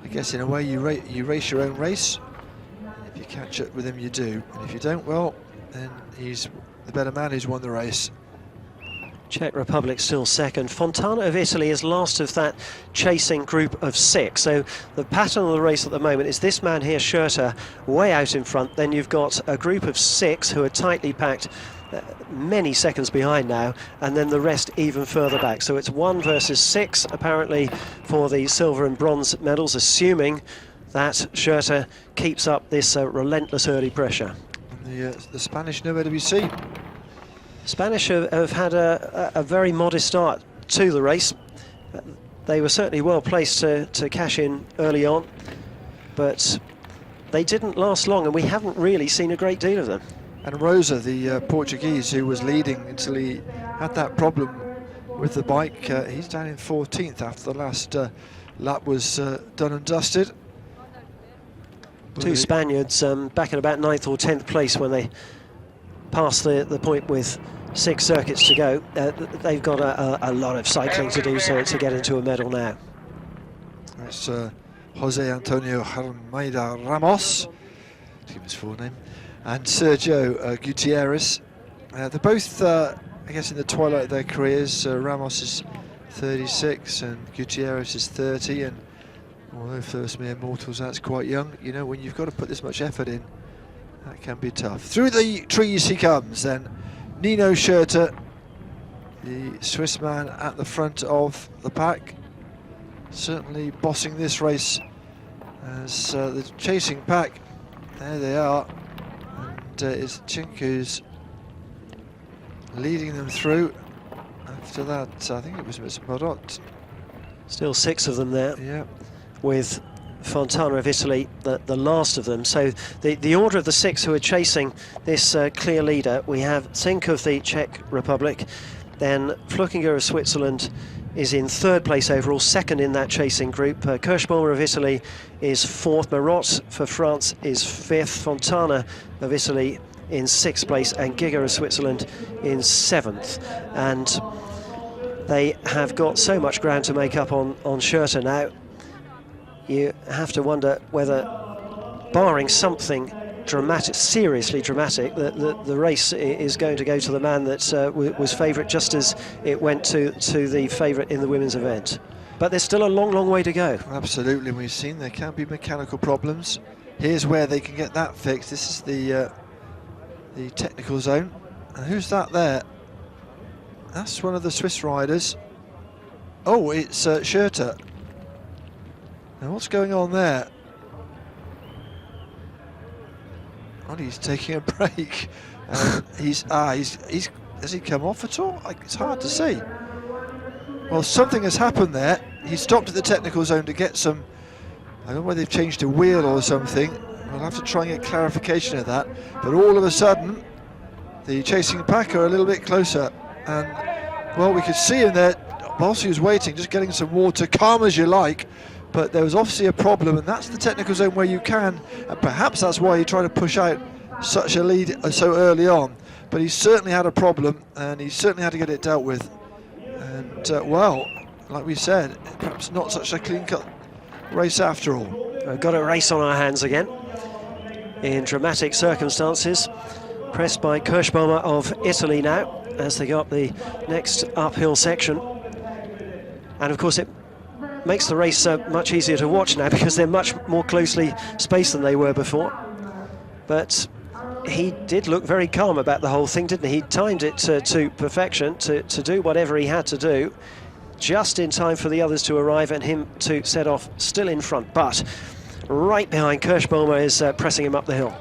I guess in a way you race your own race, and if you catch up with him you do, and if you don't, well, then he's the better man who's won the race. Czech Republic still 2nd. Fontana of Italy is last of that chasing group of 6. So the pattern of the race at the moment is this man here, Schurter, way out in front. Then you've got a group of 6 who are tightly packed, many seconds behind now, and then the rest even further back. So it's 1 versus 6, apparently, for the silver and bronze medals, assuming that Schurter keeps up this relentless early pressure. And the Spanish nowhere to be seen. Spanish have had a very modest start to the race. They were certainly well placed to cash in early on, but they didn't last long, and we haven't really seen a great deal of them. And Rosa, the Portuguese, who was leading until he had that problem with the bike, he's down in 14th after the last lap was done and dusted. 2 Spaniards back in about 9th or 10th place when they passed the point with 6 circuits to go. They've got a lot of cycling to do to get into a medal now. That's Jose Antonio Almeida Ramos, to give his full name, and Sergio Gutierrez. They're both, I guess, in the twilight of their careers. Ramos is 36 and Gutierrez is 30, and although first mere mortals, that's quite young. You know, when you've got to put this much effort in, that can be tough. Through the trees he comes then. Nino Schurter, the Swiss man at the front of the pack, certainly bossing this race as the chasing pack, there they are, and it's Chinku's leading them through. After that, I think it was Mr. Marot. Still 6 of them there. Yeah. With Fontana of Italy, the last of them. So the order of the 6 who are chasing this clear leader, we have Zink of the Czech Republic, then Flukinger of Switzerland is in 3rd place overall, 2nd in that chasing group. Kirschbaumer of Italy is 4th, Marot for France is 5th, Fontana of Italy in 6th place, and Giger of Switzerland in 7th. And they have got so much ground to make up on Schurter now. You have to wonder whether, barring something dramatic, seriously dramatic, the race is going to go to the man that was favourite, just as it went to the favourite in the women's event. But there's still a long, long way to go. Absolutely, we've seen there can be mechanical problems. Here's where they can get that fixed. This is the technical zone. And who's that there? That's one of the Swiss riders. Oh, it's Schurter. Now what's going on there? Oh, he's taking a break. Has he come off at all? It's hard to see. Well, something has happened there. He stopped at the technical zone to get some, I don't know whether they've changed a wheel or something. We'll have to try and get clarification of that. But all of a sudden, the chasing pack are a little bit closer. And, well, we could see him there whilst he was waiting, just getting some water, calm as you like. But there was obviously a problem, and that's the technical zone where you can, and perhaps that's why he tried to push out such a lead so early on. But he certainly had a problem, and he certainly had to get it dealt with. And, well, like we said, perhaps not such a clean-cut race after all. We've got a race on our hands again, in dramatic circumstances. Pressed by Kirschbaumer of Italy now, as they go up the next uphill section. And, of course, it makes the race much easier to watch now because they're much more closely spaced than they were before. But he did look very calm about the whole thing, didn't he? He timed it to perfection, to do whatever he had to do, just in time for the others to arrive and him to set off still in front. But right behind, Kirschbaumer is pressing him up the hill.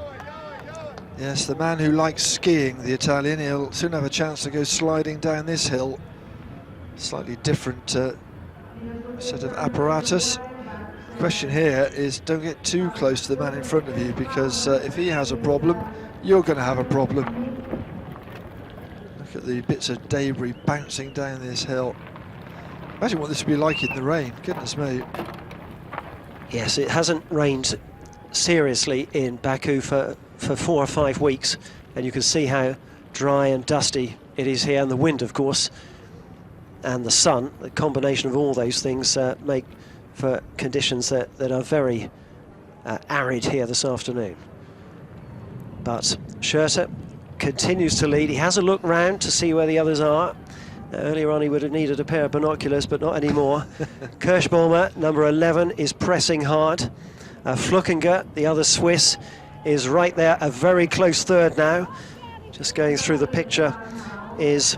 Yes, the man who likes skiing, the Italian, he'll soon have a chance to go sliding down this hill. Slightly different set of apparatus. The question here is don't get too close to the man in front of you, because if he has a problem, you're going to have a problem. Look at the bits of debris bouncing down this hill. Imagine what this would be like in the rain, goodness me. Yes, it hasn't rained seriously in Baku for 4 or 5 weeks, and you can see how dry and dusty it is here, and the wind, of course, and the sun, the combination of all those things make for conditions that are very arid here this afternoon. But Schurter continues to lead. He has a look round to see where the others are. Earlier on he would have needed a pair of binoculars, but not anymore. Kirschbaumer, number 11, is pressing hard. Flukinger, the other Swiss, is right there, a very close third now. Just going through the picture is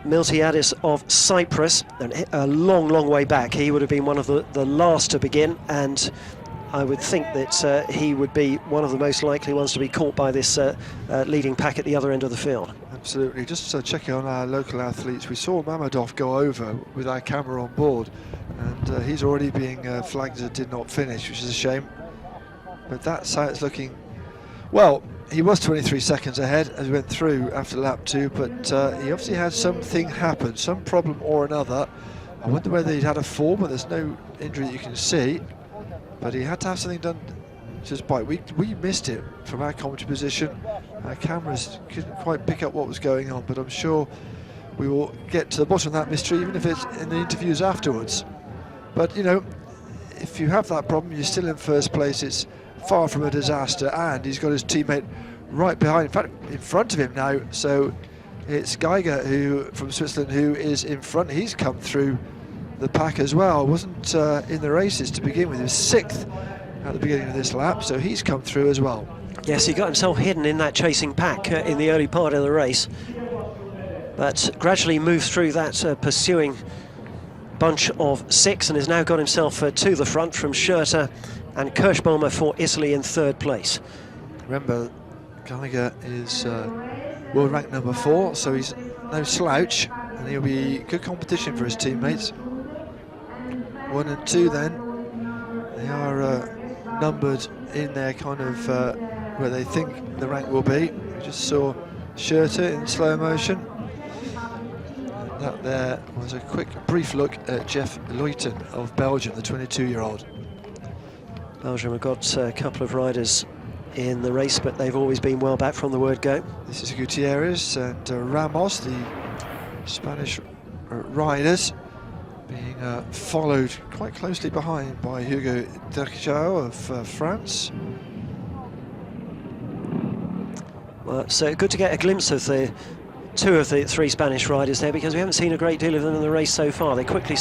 Miltiadis of Cyprus, and a long, long way back. He would have been one of the last to begin, and I would think that he would be one of the most likely ones to be caught by this leading pack at the other end of the field. Absolutely. Just checking on our local athletes, we saw Mamedov go over with our camera on board, and he's already being flagged as a did not finish, which is a shame. But that's how it's looking. Well, he was 23 seconds ahead as we went through after lap 2, but he obviously had something happen, some problem or another. I wonder whether he'd had a fall, but there's no injury that you can see. But he had to have something done to his bike. We missed it from our commentary position. Our cameras couldn't quite pick up what was going on, but I'm sure we will get to the bottom of that mystery, even if it's in the interviews afterwards. But, you know, if you have that problem, you're still in first place. It's far from a disaster, and he's got his teammate right behind, in fact in front of him now. So it's Geiger from Switzerland who is in front. He's come through the pack as well. Wasn't in the races to begin with. He was 6th at the beginning of this lap, so he's come through as well. Yes, he got himself hidden in that chasing pack in the early part of the race, but gradually moved through that pursuing bunch of 6 and has now got himself to the front from Schurter and Kirschbaumer for Italy in 3rd place. Remember, Geiger is world rank number 4, so he's no slouch, and he'll be good competition for his teammates. 1 and 2 then, they are numbered in their kind of where they think the rank will be. We just saw Schurter in slow motion. And that there was a quick, brief look at Jeff Leuyten of Belgium, the 22-year-old. Belgium have got a couple of riders in the race, but they've always been well back from the word go. This is Gutierrez and Ramos, the Spanish riders, being followed quite closely behind by Hugo Derkjau of France. Well, so good to get a glimpse of the 2 of the 3 Spanish riders there, because we haven't seen a great deal of them in the race so far. They quickly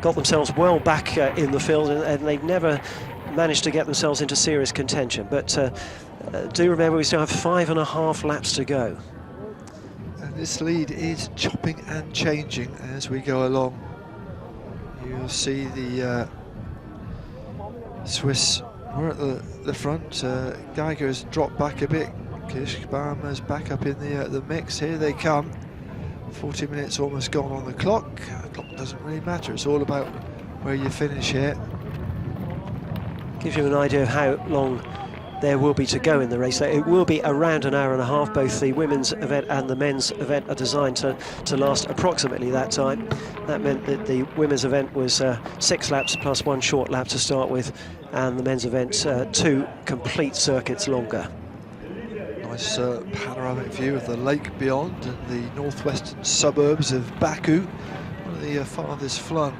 got themselves well back in the field, and they've never managed to get themselves into serious contention. But do remember, we still have 5.5 laps to go. And this lead is chopping and changing as we go along. You'll see the Swiss were at the front. Geiger has dropped back a bit. Kirschbaumer's back up in the mix. Here they come. 40 minutes almost gone on the clock. The clock doesn't really matter. It's all about where you finish here. Gives you an idea of how long there will be to go in the race. It will be around an hour and a half. Both the women's event and the men's event are designed to last approximately that time. That meant that the women's event was 6 laps plus 1 short lap to start with, and the men's event 2 complete circuits longer. Nice panoramic view of the lake beyond and the northwestern suburbs of Baku, one of the farthest flung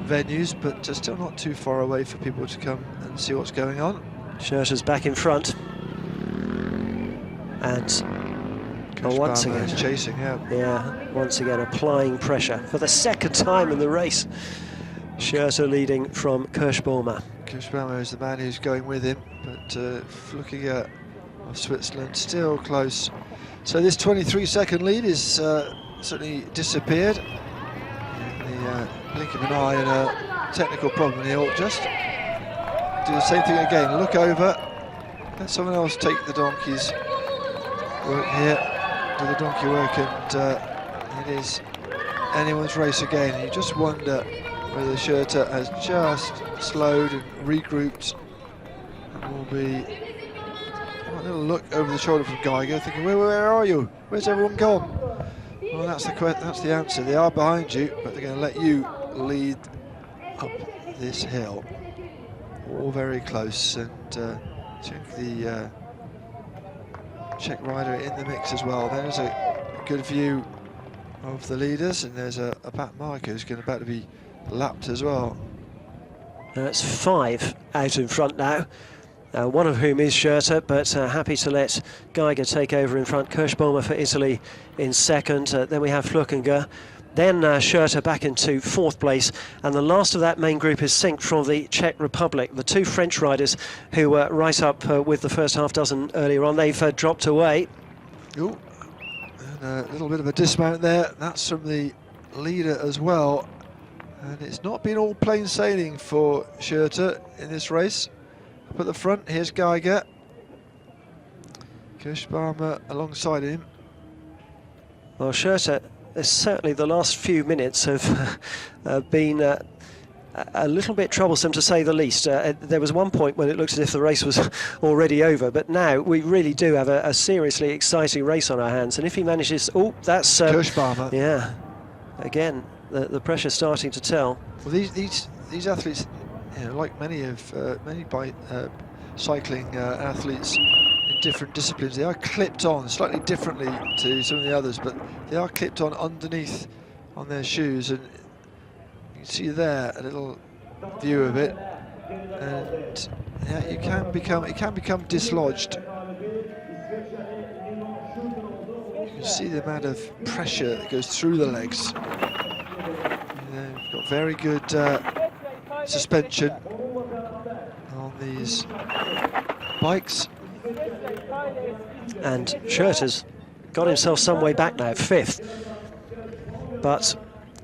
venues, but still not too far away for people to come and see what's going on. Schurter's back in front, and once again chasing, once again applying pressure for the 2nd time in the race. Schurter leading from Kirschbaumer. Kirschbaumer is the man who's going with him, but looking at Switzerland still close. So this 23-second lead is certainly disappeared. The blink of an eye and a technical problem here. Just do the same thing again. Look over. Let someone else take the donkey's work here. Do the donkey work, and it is anyone's race again. And you just wonder whether Schurter has just slowed and regrouped, and will be a little look over the shoulder from Geiger, thinking, where are you? Where's everyone gone? Well, that's the answer. They are behind you, but they're going to let you lead up this hill. All very close, and check the Czech rider in the mix as well. There's a good view of the leaders, and there's a back marker who's about to be lapped as well. That's 5 out in front now. One of whom is Schurter, but happy to let Geiger take over in front. Kirschbaumer for Italy in 2nd. Then we have Flückinger. Then Schurter back into 4th place. And the last of that main group is synced from the Czech Republic. The 2 French riders who were right up with the first half dozen earlier on, they've dropped away. Ooh, and a little bit of a dismount there. That's from the leader as well. And it's not been all plain sailing for Schurter in this race. Up at the front, here's Geiger. Kirschbaumer alongside him. Well, Schurter, certainly the last few minutes have been a little bit troublesome, to say the least. There was one point when it looked as if the race was already over, but now we really do have a seriously exciting race on our hands. And if he manages... Oh, that's... Kirschbaumer. Yeah. Again, the pressure's starting to tell. Well, these athletes... like many cycling athletes in different disciplines, they are clipped on slightly differently to some of the others, but they are clipped on underneath on their shoes, and you can see there a little view of it, and yeah, it can become dislodged. You can see the amount of pressure that goes through the legs. They've got very good suspension on these bikes. And Schurter's got himself some way back now, 5th. But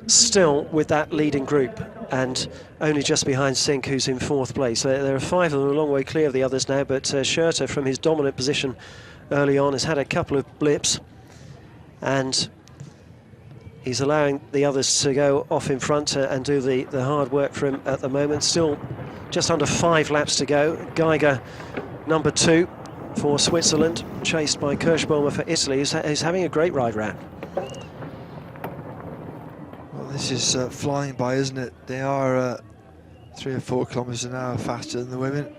still with that leading group, and only just behind Sink, who's in 4th place. There are 5 of them, a long way clear of the others now, but Schurter, from his dominant position early on, has had a couple of blips, and he's allowing the others to go off in front and do the hard work for him at the moment. Still just under 5 laps to go. Geiger, number 2 for Switzerland, chased by Kirschbaumer for Italy, who's having a great ride round. Well, this is flying by, isn't it? They are 3 or 4 kilometres an hour faster than the women.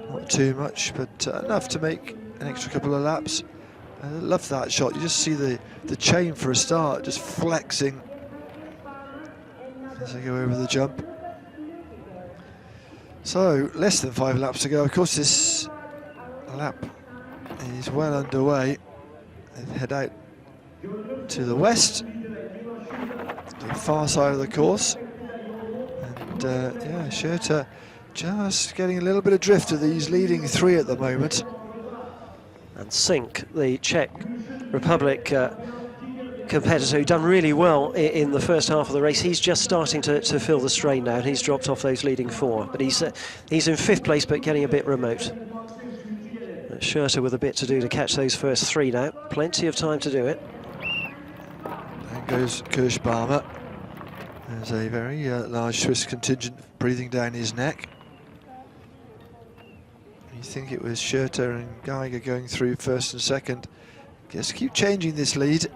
Not too much, but enough to make an extra couple of laps. I love that shot. You just see the chain for a start, just flexing as they go over the jump. So, less than 5 laps to go. Of course, this lap is well underway. They head out to the west, to the far side of the course. And yeah, Schurter just getting a little bit of drift of these leading 3 at the moment. And Sink, the Czech Republic competitor, who done really well in the first half of the race, he's just starting to feel the strain now, and he's dropped off those leading 4. But he's in 5th place, but getting a bit remote. Schurter with a bit to do to catch those first 3 now. Plenty of time to do it. There goes Kirschbaumer. There's a very large Swiss contingent breathing down his neck. You think it was Schurter and Geiger going through 1st and 2nd. Just keep changing this lead.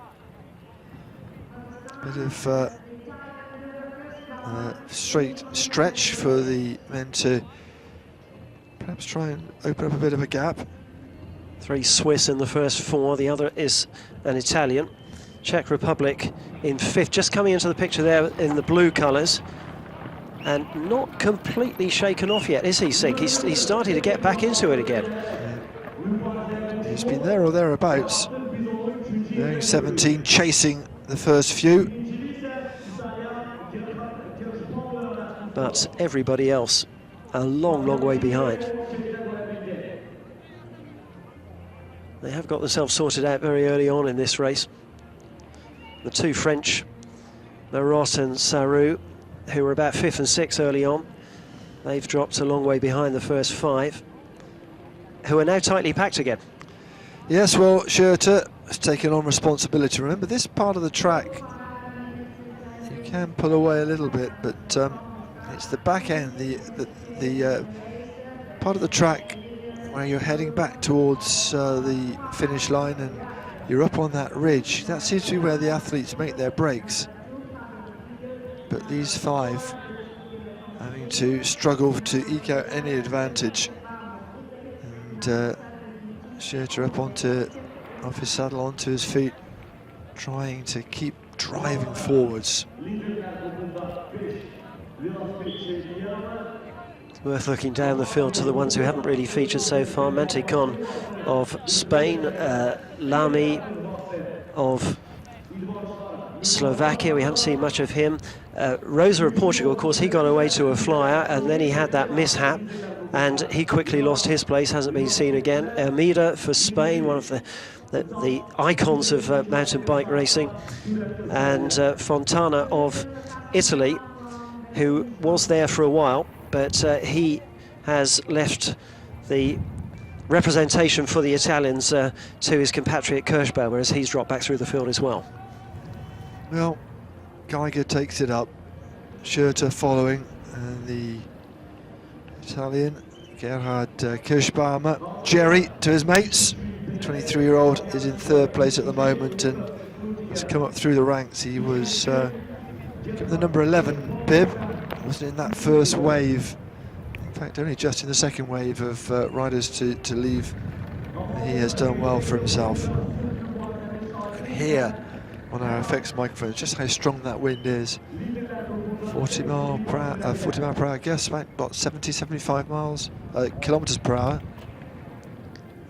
Bit of straight stretch for the men to perhaps try and open up a bit of a gap. 3 Swiss in the first 4, the other is an Italian. Czech Republic in 5th, just coming into the picture there in the blue colours, and not completely shaken off yet, is he, Sink? He's starting to get back into it again. Yeah. He's been there or thereabouts. Going 17, chasing the first few. But everybody else a long, long way behind. They have got themselves sorted out very early on in this race. The 2 French, Marotte and Sarrou, who were about 5th and 6th early on, they've dropped a long way behind the first 5, who are now tightly packed again. Yes, well, Schurter has taken on responsibility. Remember, this part of the track, you can pull away a little bit, but it's the back end, the part of the track where you're heading back towards the finish line and you're up on that ridge. That seems to be where the athletes make their breaks. But these 5 having to struggle to eke out any advantage. And Schurter up off his saddle onto his feet, trying to keep driving forwards. It's worth looking down the field to the ones who haven't really featured so far. Manticon of Spain, Lamy of Slovakia, we haven't seen much of him. Rosa of Portugal, of course, he got away to a flyer and then he had that mishap and he quickly lost his place, hasn't been seen again. Hermida for Spain, one of the icons of mountain bike racing, and Fontana of Italy, who was there for a while, but he has left the representation for the Italians to his compatriot Kirschbaumer, as he's dropped back through the field as well. Well, Geiger takes it up, Schurter following, and the Italian Gerhard Kirschbaumer, Jerry to his mates. The 23-year-old is in 3rd place at the moment and has come up through the ranks. He was given the number 11 bib, wasn't in that first wave. In fact, only just in the 2nd wave of riders to leave. He has done well for himself. You can hear on our effects microphones just how strong that wind is. 40 mile per hour, I guess, about 70, 75 kilometers per hour.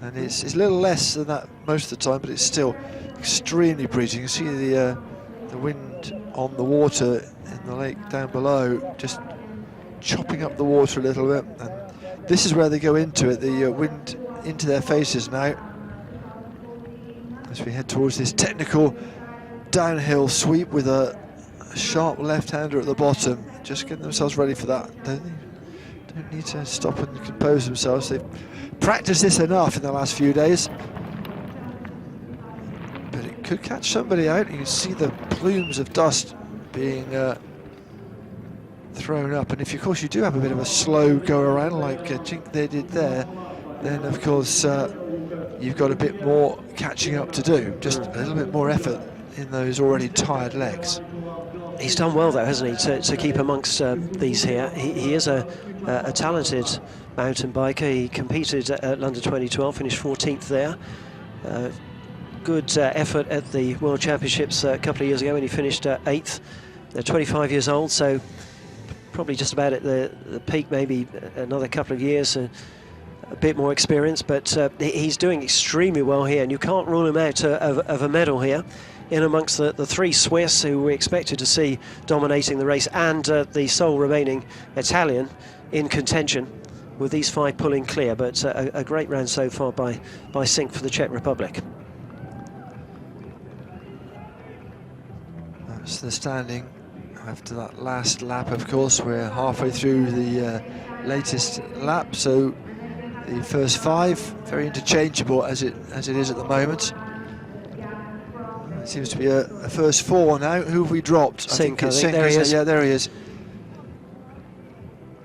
And it's a little less than that most of the time, but it's still extremely breezy. You can see the wind on the water in the lake down below, just chopping up the water a little bit. And this is where they go into it, the wind into their faces now, as we head towards this technical downhill sweep with a a sharp left-hander at the bottom, just getting themselves ready for that. Don't need to stop and compose themselves. They've practiced this enough in the last few days. But it could catch somebody out. You can see the plumes of dust being thrown up. And if, of course, you do have a bit of a slow go around like Jink they did there, then, of course, you've got a bit more catching up to do. Just a little bit more effort in those already tired legs. He's done well, though, hasn't he, to keep amongst these here. He is a talented mountain biker. He competed at London 2012, finished 14th there. Good effort at the World Championships a couple of years ago when he finished 8th. They're 25 years old, so probably just about at the peak, maybe another couple of years, a bit more experience, but he's doing extremely well here, and you can't rule him out of a medal here. In amongst the three Swiss who we expected to see dominating the race, and the sole remaining Italian in contention, with these 5 pulling clear. But a great round so far by Sink for the Czech Republic. That's the standing after that last lap. Of course, we're halfway through the latest lap, so the first 5 very interchangeable as it is at the moment. It seems to be a first 4 now. Who have we dropped? Sink, I think. Sink, there he is. Yeah, there he is.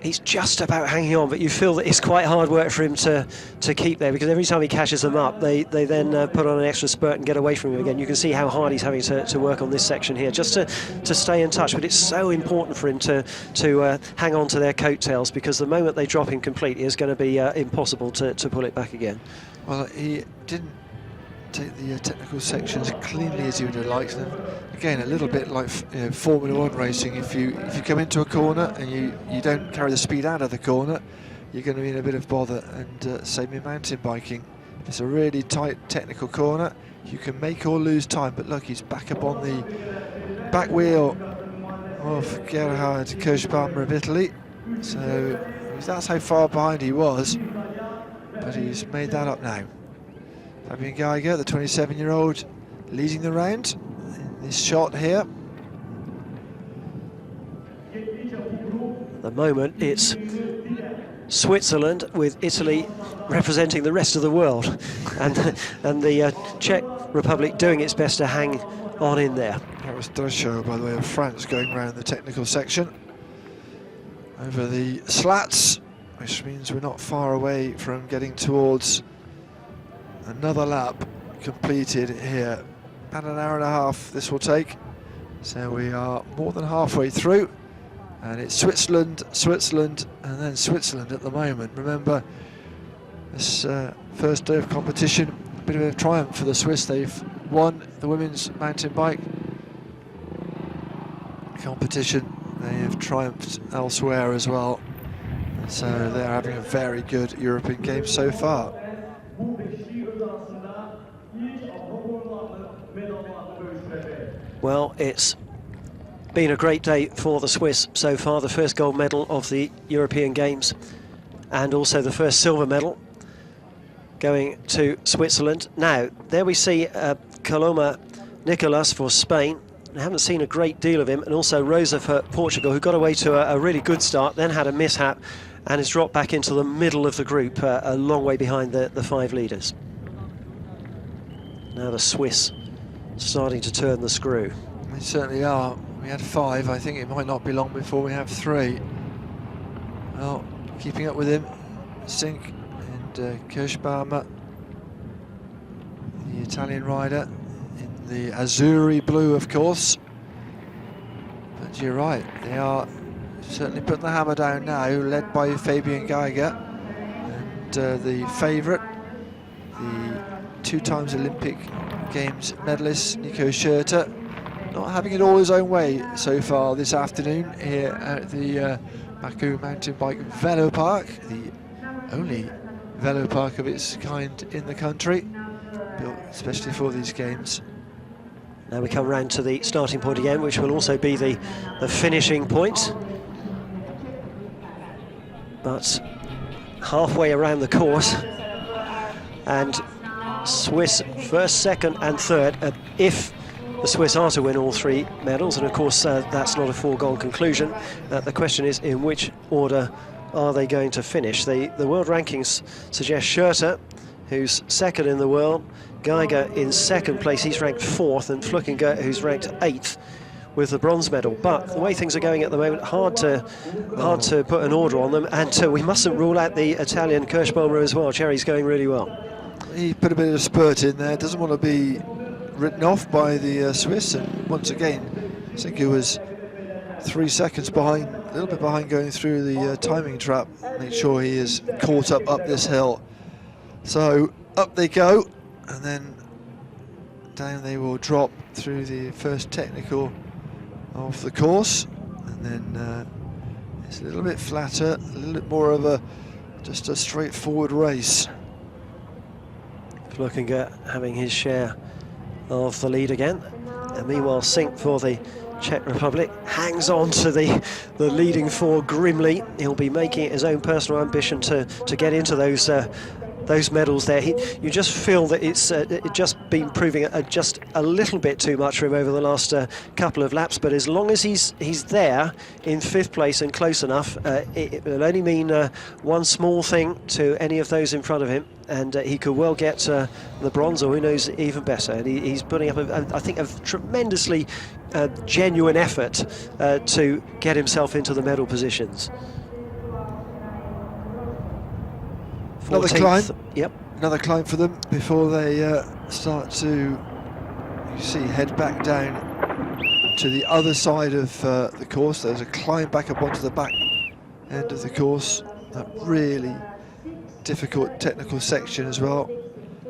He's just about hanging on, but you feel that it's quite hard work for him to keep there, because every time he catches them up, they then put on an extra spurt and get away from him again. You can see how hard he's having to work on this section here, just to stay in touch. But it's so important for him to hang on to their coattails, because the moment they drop him completely, it's going to be impossible to pull it back again. Well, he didn't take the technical sections cleanly as he would have liked them. Again, a little bit like Formula 1 racing. If you come into a corner and you don't carry the speed out of the corner, you're going to be in a bit of bother. And same in mountain biking. It's a really tight technical corner. You can make or lose time. But look, he's back up on the back wheel of Gerhard Kirschbaum of Italy. So that's how far behind he was. But he's made that up now. Fabian Geiger, the 27-year-old, leading the round in this shot here. At the moment, it's Switzerland with Italy representing the rest of the world, and the Czech Republic doing its best to hang on in there. That was Drasho, by the way, of France, going around the technical section over the slats, which means we're not far away from getting towards another lap completed here. About an hour and a half this will take. So we are more than halfway through. And it's Switzerland, Switzerland, and then Switzerland at the moment. Remember, this first day of competition, a bit of a triumph for the Swiss. They've won the women's mountain bike competition. They have triumphed elsewhere as well. And so they're having a very good European Games so far. Well, it's been a great day for the Swiss so far. The first gold medal of the European Games, and also the first silver medal going to Switzerland. Now, there we see Coloma Nicolas for Spain. I haven't seen a great deal of him, and also Rosa for Portugal, who got away to a really good start, then had a mishap and has dropped back into the middle of the group, a long way behind the 5 leaders. Now the Swiss starting to turn the screw. They certainly are. We had 5. I think it might not be long before we have 3. Well, keeping up with him, Sink and Kirschbaum, the Italian rider, in the Azzurri blue, of course. But you're right, they are certainly putting the hammer down now, led by Fabian Geiger, and the favourite, the 2 times Olympic Games medalist Nico Schurter, not having it all his own way so far this afternoon here at the Baku mountain bike velo park, the only velo park of its kind in the country, built especially for these games. Now we come round to the starting point again, which will also be the finishing point. But halfway around the course, and Swiss first, second and third. If the Swiss are to win all 3 medals, and of course that's not a foregone conclusion. The question is, in which order are they going to finish? The world rankings suggest Schurter, who's second in the world, Geiger in second place, he's ranked 4th, and Flückiger, who's ranked 8th with the bronze medal. But the way things are going at the moment, hard to put an order on them, and we mustn't rule out the Italian Kirschbaumer as well. Cherry's going really well. He put a bit of a spurt in there, doesn't want to be written off by the Swiss, and once again I think he was 3 seconds behind, a little bit behind going through the timing trap. Make sure he is caught up this hill. So up they go, and then down they will drop through the first technical of the course, and then it's a little bit flatter, a little bit more of just a straightforward race. Flückiger having his share of the lead again, and meanwhile Sink for the Czech Republic hangs on to the leading 4 grimly. He'll be making it his own personal ambition to get into those medals there. You just feel that it's just been proving just a little bit too much for him over the last couple of laps, but as long as he's there in 5th place and close enough, it will only mean one small thing to any of those in front of him, and he could well get the bronze, or who knows, even better. And he's putting up, I think, a tremendously genuine effort to get himself into the medal positions. Another climb. Yep. Another climb for them before they start to, you see, head back down to the other side of the course. There's a climb back up onto the back end of the course. That really difficult technical section as well.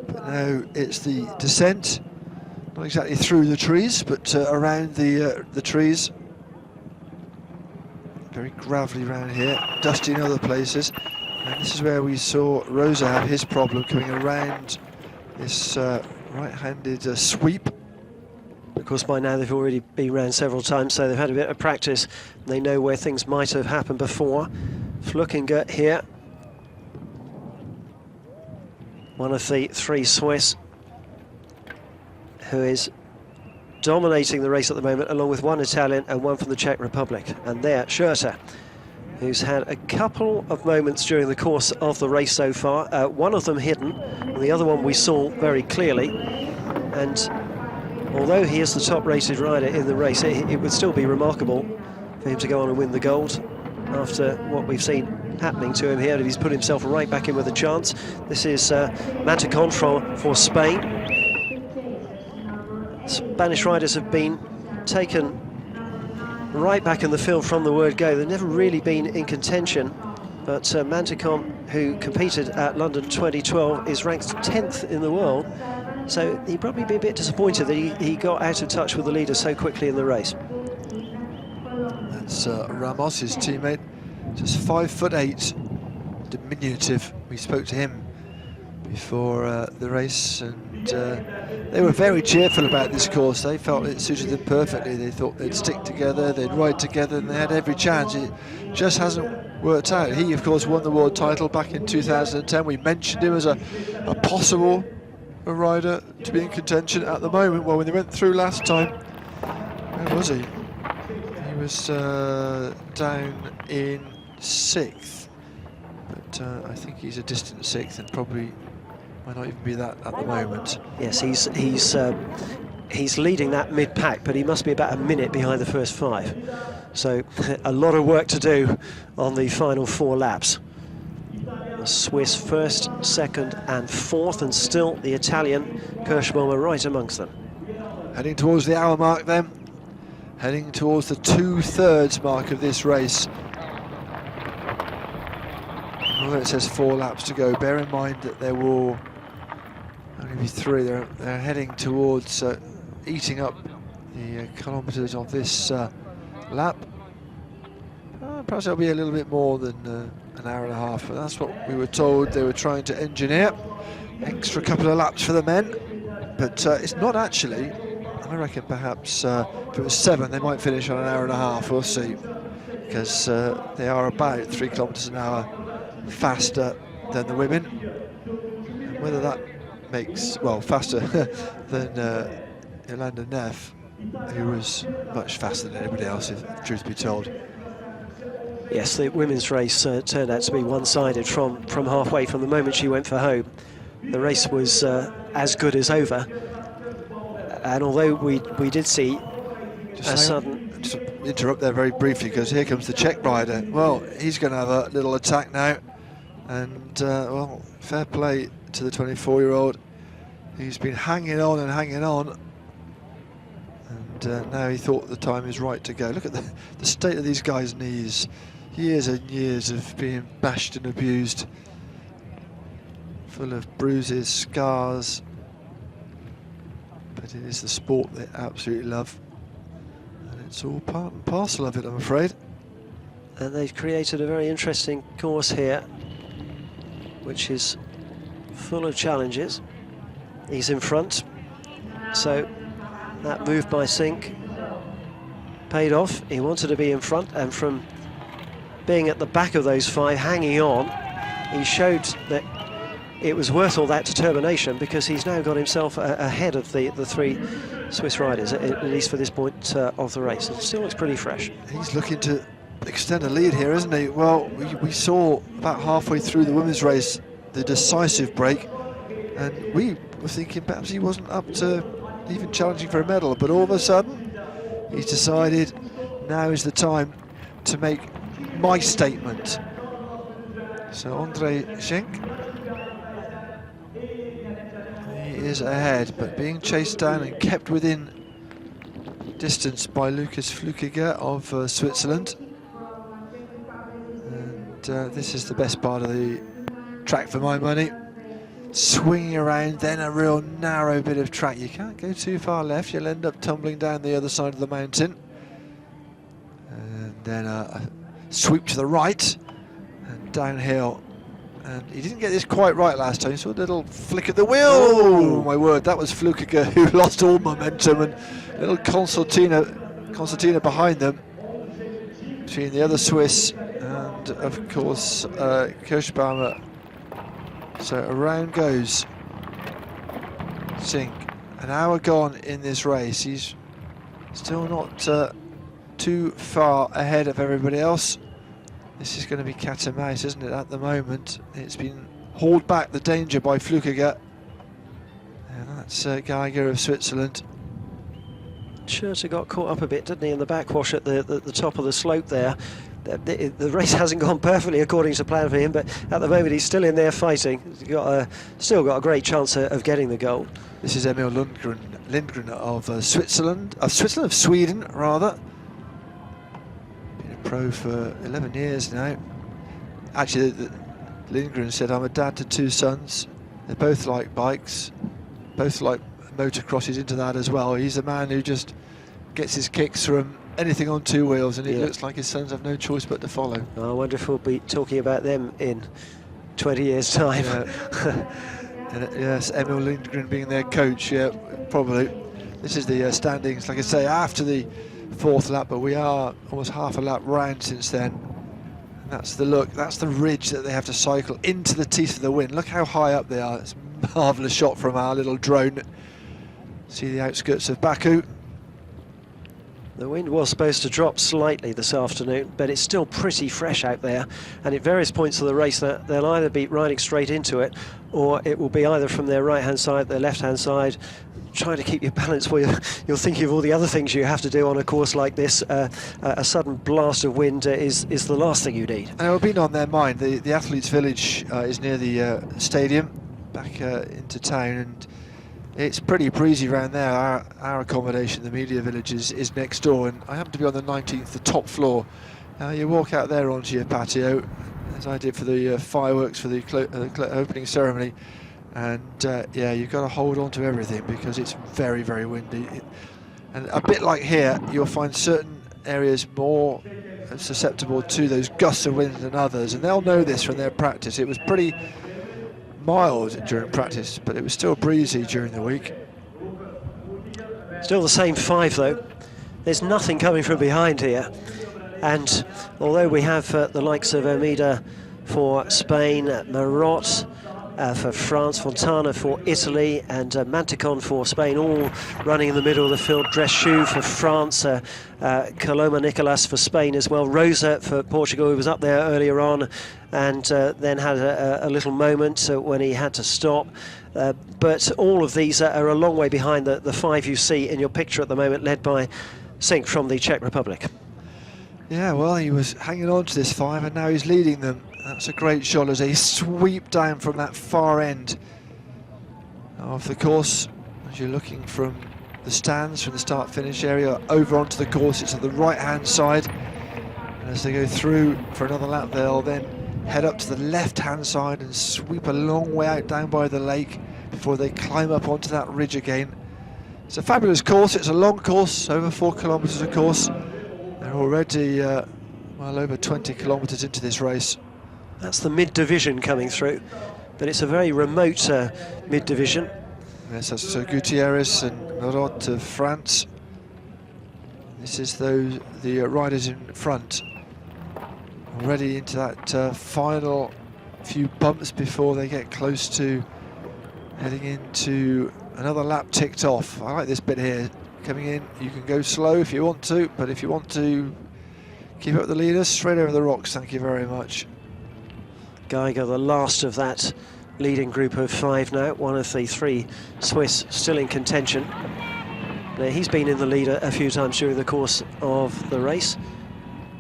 But now it's the descent, not exactly through the trees, but around the trees. Very gravelly around here, dusty in other places. And this is where we saw Rosa have his problem coming around this right-handed sweep. Of course, by now they've already been round several times, so they've had a bit of practice. They know where things might have happened before. Flückiger here, one of the 3 Swiss who is dominating the race at the moment, along with 1 Italian and 1 from the Czech Republic. And there, Schurter, who's had a couple of moments during the course of the race so far, one of them hidden, and the other one we saw very clearly. And although he is the top-rated rider in the race, it would still be remarkable for him to go on and win the gold after what we've seen happening to him here. He's put himself right back in with a chance. This is Mantecon for Spain. Spanish riders have been taken right back in the field from the word go. They've never really been in contention, but Mantecon, who competed at London 2012, is ranked 10th in the world, so he'd probably be a bit disappointed that he got out of touch with the leader so quickly in the race. That's Ramos, his teammate, just 5'8", diminutive. We spoke to him before the race, and they were very cheerful about this course. They felt it suited them perfectly. They thought they'd stick together, they'd ride together, and they had every chance. It just hasn't worked out. He, of course, won the world title back in 2010. We mentioned him as a possible rider to be in contention at the moment. Well, when they went through last time, where was he? He was down in 6th, but I think he's a distant 6th, and probably might not even be that at the moment. Yes, he's leading that mid-pack, but he must be about a minute behind the first 5. So a lot of work to do on the final 4 laps. The Swiss 1st, 2nd and 4th, and still the Italian Kirschbaumer right amongst them. Heading towards the hour mark then, heading towards the 2/3 mark of this race. Although it says 4 laps to go, bear in mind that there will only be 3. They're heading towards eating up the kilometres of this lap. Perhaps it'll be a little bit more than an hour and a half, but that's what we were told they were trying to engineer. Extra couple of laps for the men, but it's not actually. I reckon perhaps if it was 7, they might finish on an hour and a half. We'll see, because they are about 3 kilometres an hour faster than the women. And whether that makes, well, faster than Yolanda Neff, who was much faster than anybody else, if the truth be told. Yes, the women's race turned out to be one-sided from halfway, from the moment she went for home. The race was as good as over. And although we did see a sudden... Just interrupt there very briefly, because here comes the Czech rider. Well, he's going to have a little attack now. And, well, fair play to the 24-year-old. He's been hanging on and hanging on. And now he thought the time is right to go. Look at the state of these guys' knees. Years and years of being bashed and abused. Full of bruises, scars. But it is the sport they absolutely love. And it's all part and parcel of it, I'm afraid. And they've created a very interesting course here, which is full of challenges. He's in front, so that move by Sink paid off. He wanted to be in front, and from being at the back of those five, hanging on, he showed that it was worth all that determination, because he's now got himself ahead of the three Swiss riders, at least for this point of the race. It still looks pretty fresh. He's looking to extend a lead here, isn't he? Well, we saw about halfway through the women's race the decisive break, and we were thinking perhaps he wasn't up to even challenging for a medal, but all of a sudden he's decided now is the time to make my statement. So Andrei Schenk, he is ahead, but being chased down and kept within distance by Lukas Flukiger of Switzerland. And this is the best part of the track for my money. Swinging around, then a real narrow bit of track. You can't go too far left, you'll end up tumbling down the other side of the mountain. And then a sweep to the right and downhill. And he didn't get this quite right last time, so a little flick of the wheel. Oh my word, that was Flukiger who lost all momentum, and little Concertina behind them, between the other Swiss and of course Kirschbaumer. So around goes Sink. An hour gone in this race. He's still not too far ahead of everybody else. This is going to be cat and mouse, isn't it, at the moment? It's been hauled back, the danger, by Flukiger. And that's Geiger of Switzerland. Schurter got caught up a bit, didn't he, in the backwash at the top of the slope there. The race hasn't gone perfectly according to plan for him, but at the moment he's still in there fighting. He's still got a great chance of getting the goal. This is Emil Lindgren of Switzerland, of Sweden rather. Been a pro for 11 years now. Actually, Lindgren said, "I'm a dad to two sons. They both like bikes, both like motocrosses into that as well." He's a man who just gets his kicks from anything on two wheels, and it looks like his sons have no choice but to follow. I wonder if we'll be talking about them in 20 years' time. Yeah. And, yes, Emil Lindgren being their coach, yeah, probably. This is the standings, like I say, after the fourth lap, but we are almost half a lap round since then. And that's the look, that's the ridge that they have to cycle into the teeth of the wind. Look how high up they are. It's a marvellous shot from our little drone. See the outskirts of Baku. The wind was supposed to drop slightly this afternoon, but it's still pretty fresh out there, and at various points of the race they'll either be riding straight into it, or it will be either from their right-hand side, their left-hand side, trying to keep your balance while you're thinking of all the other things you have to do on a course like this. A sudden blast of wind is the last thing you need. And it'll be on their mind. The athletes' village is near the stadium, back into town, and it's pretty breezy around there. Our accommodation, the media village, is next door, and I happen to be on the 19th, the top floor. You walk out there onto your patio, as I did for the fireworks for the opening ceremony, and yeah, you've got to hold on to everything because it's very, very windy. And a bit like here, you'll find certain areas more susceptible to those gusts of wind than others, and they'll know this from their practice. It was pretty mild during practice, but it was still breezy during the week. Still the same five though. There's nothing coming from behind here, and although we have the likes of Omida for Spain, Marot, for France, Fontana for Italy, and Manticon for Spain, all running in the middle of the field. Dressou for France, Coloma Nicolas for Spain as well. Rosa for Portugal, who was up there earlier on, and then had a little moment when he had to stop. But all of these are a long way behind the five you see in your picture at the moment, led by Sink from the Czech Republic. Yeah, well, he was hanging on to this five, and now he's leading them. That's a great shot as they sweep down from that far end of the course. As you're looking from the stands, from the start-finish area, over onto the course, it's at the right-hand side. And as they go through for another lap, they'll then head up to the left-hand side and sweep a long way out down by the lake before they climb up onto that ridge again. It's a fabulous course. It's a long course, over 4 kilometres of course. They're already well over 20 kilometres into this race. That's the mid-division coming through, but it's a very remote mid-division. Yes, that's Gutierrez and Merod of France. This is the riders in front, already into that final few bumps before they get close to heading into another lap ticked off. I like this bit here. Coming in, you can go slow if you want to, but if you want to keep up the leaders, straight over the rocks, thank you very much. Geiger, the last of that leading group of five now, one of the three Swiss still in contention. Now, he's been in the lead a few times during the course of the race.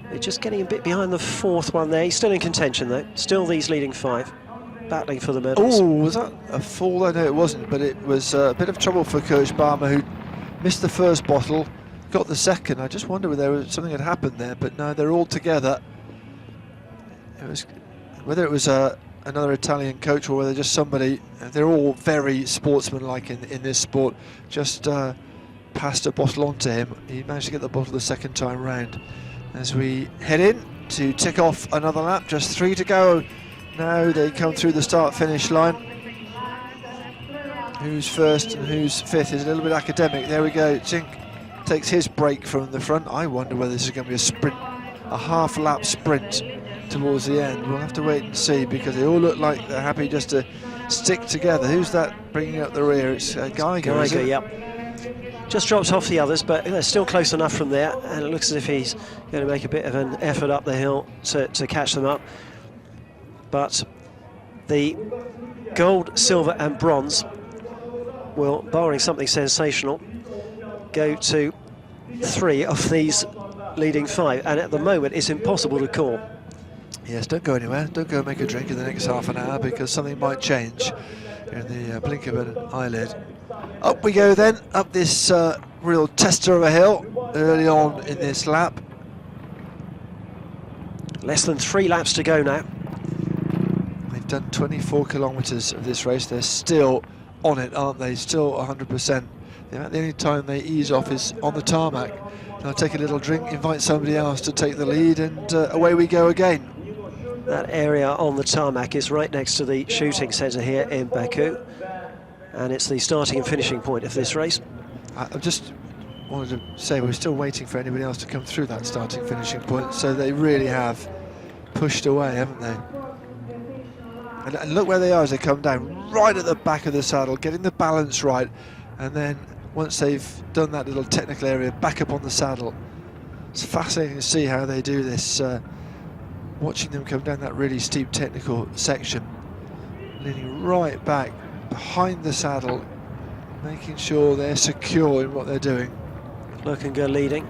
They're just getting a bit behind the fourth one there. He's still in contention though, still these leading five, battling for the medals. Oh, was that a fall? I know it wasn't, but it was a bit of trouble for Kirschbaumer, who missed the first bottle, got the second. I just wondered whether there was something had happened there, but no, they're all together. It was, whether it was another Italian coach or whether just somebody, they're all very sportsmanlike in this sport, just passed a bottle on to him. He managed to get the bottle the second time round. As we head in to tick off another lap, just 3 to go. Now they come through the start-finish line. Who's first and who's fifth is a little bit academic. There we go. Zink takes his break from the front. I wonder whether this is going to be a sprint, a half-lap sprint towards the end. We'll have to wait and see, because they all look like they're happy just to stick together. Who's that bringing up the rear? It's Geiger. Geiger, yep. Just drops off the others, but they're still close enough from there, and it looks as if he's going to make a bit of an effort up the hill to catch them up. But the gold, silver and bronze will, barring something sensational, go to 3 of these leading 5, and at the moment it's impossible to call. Yes, don't go anywhere. Don't go and make a drink in the next half an hour, because something might change in the blink of an eyelid. Up we go then, up this real tester of a hill early on in this lap. Less than 3 laps to go now. They've done 24 kilometres of this race. They're still on it, aren't they? Still 100%. The only time they ease off is on the tarmac. They'll take a little drink, invite somebody else to take the lead, and away we go again. That area on the tarmac is right next to the shooting centre here in Baku, and it's the starting and finishing point of this race. I just wanted to say we're still waiting for anybody else to come through that starting finishing point, so they really have pushed away, haven't they? And look where they are as they come down, right at the back of the saddle, getting the balance right, and then once they've done that little technical area, back up on the saddle. It's fascinating to see how they do this, watching them come down that really steep technical section, leaning right back behind the saddle, making sure they're secure in what they're doing. Lerchinger leading,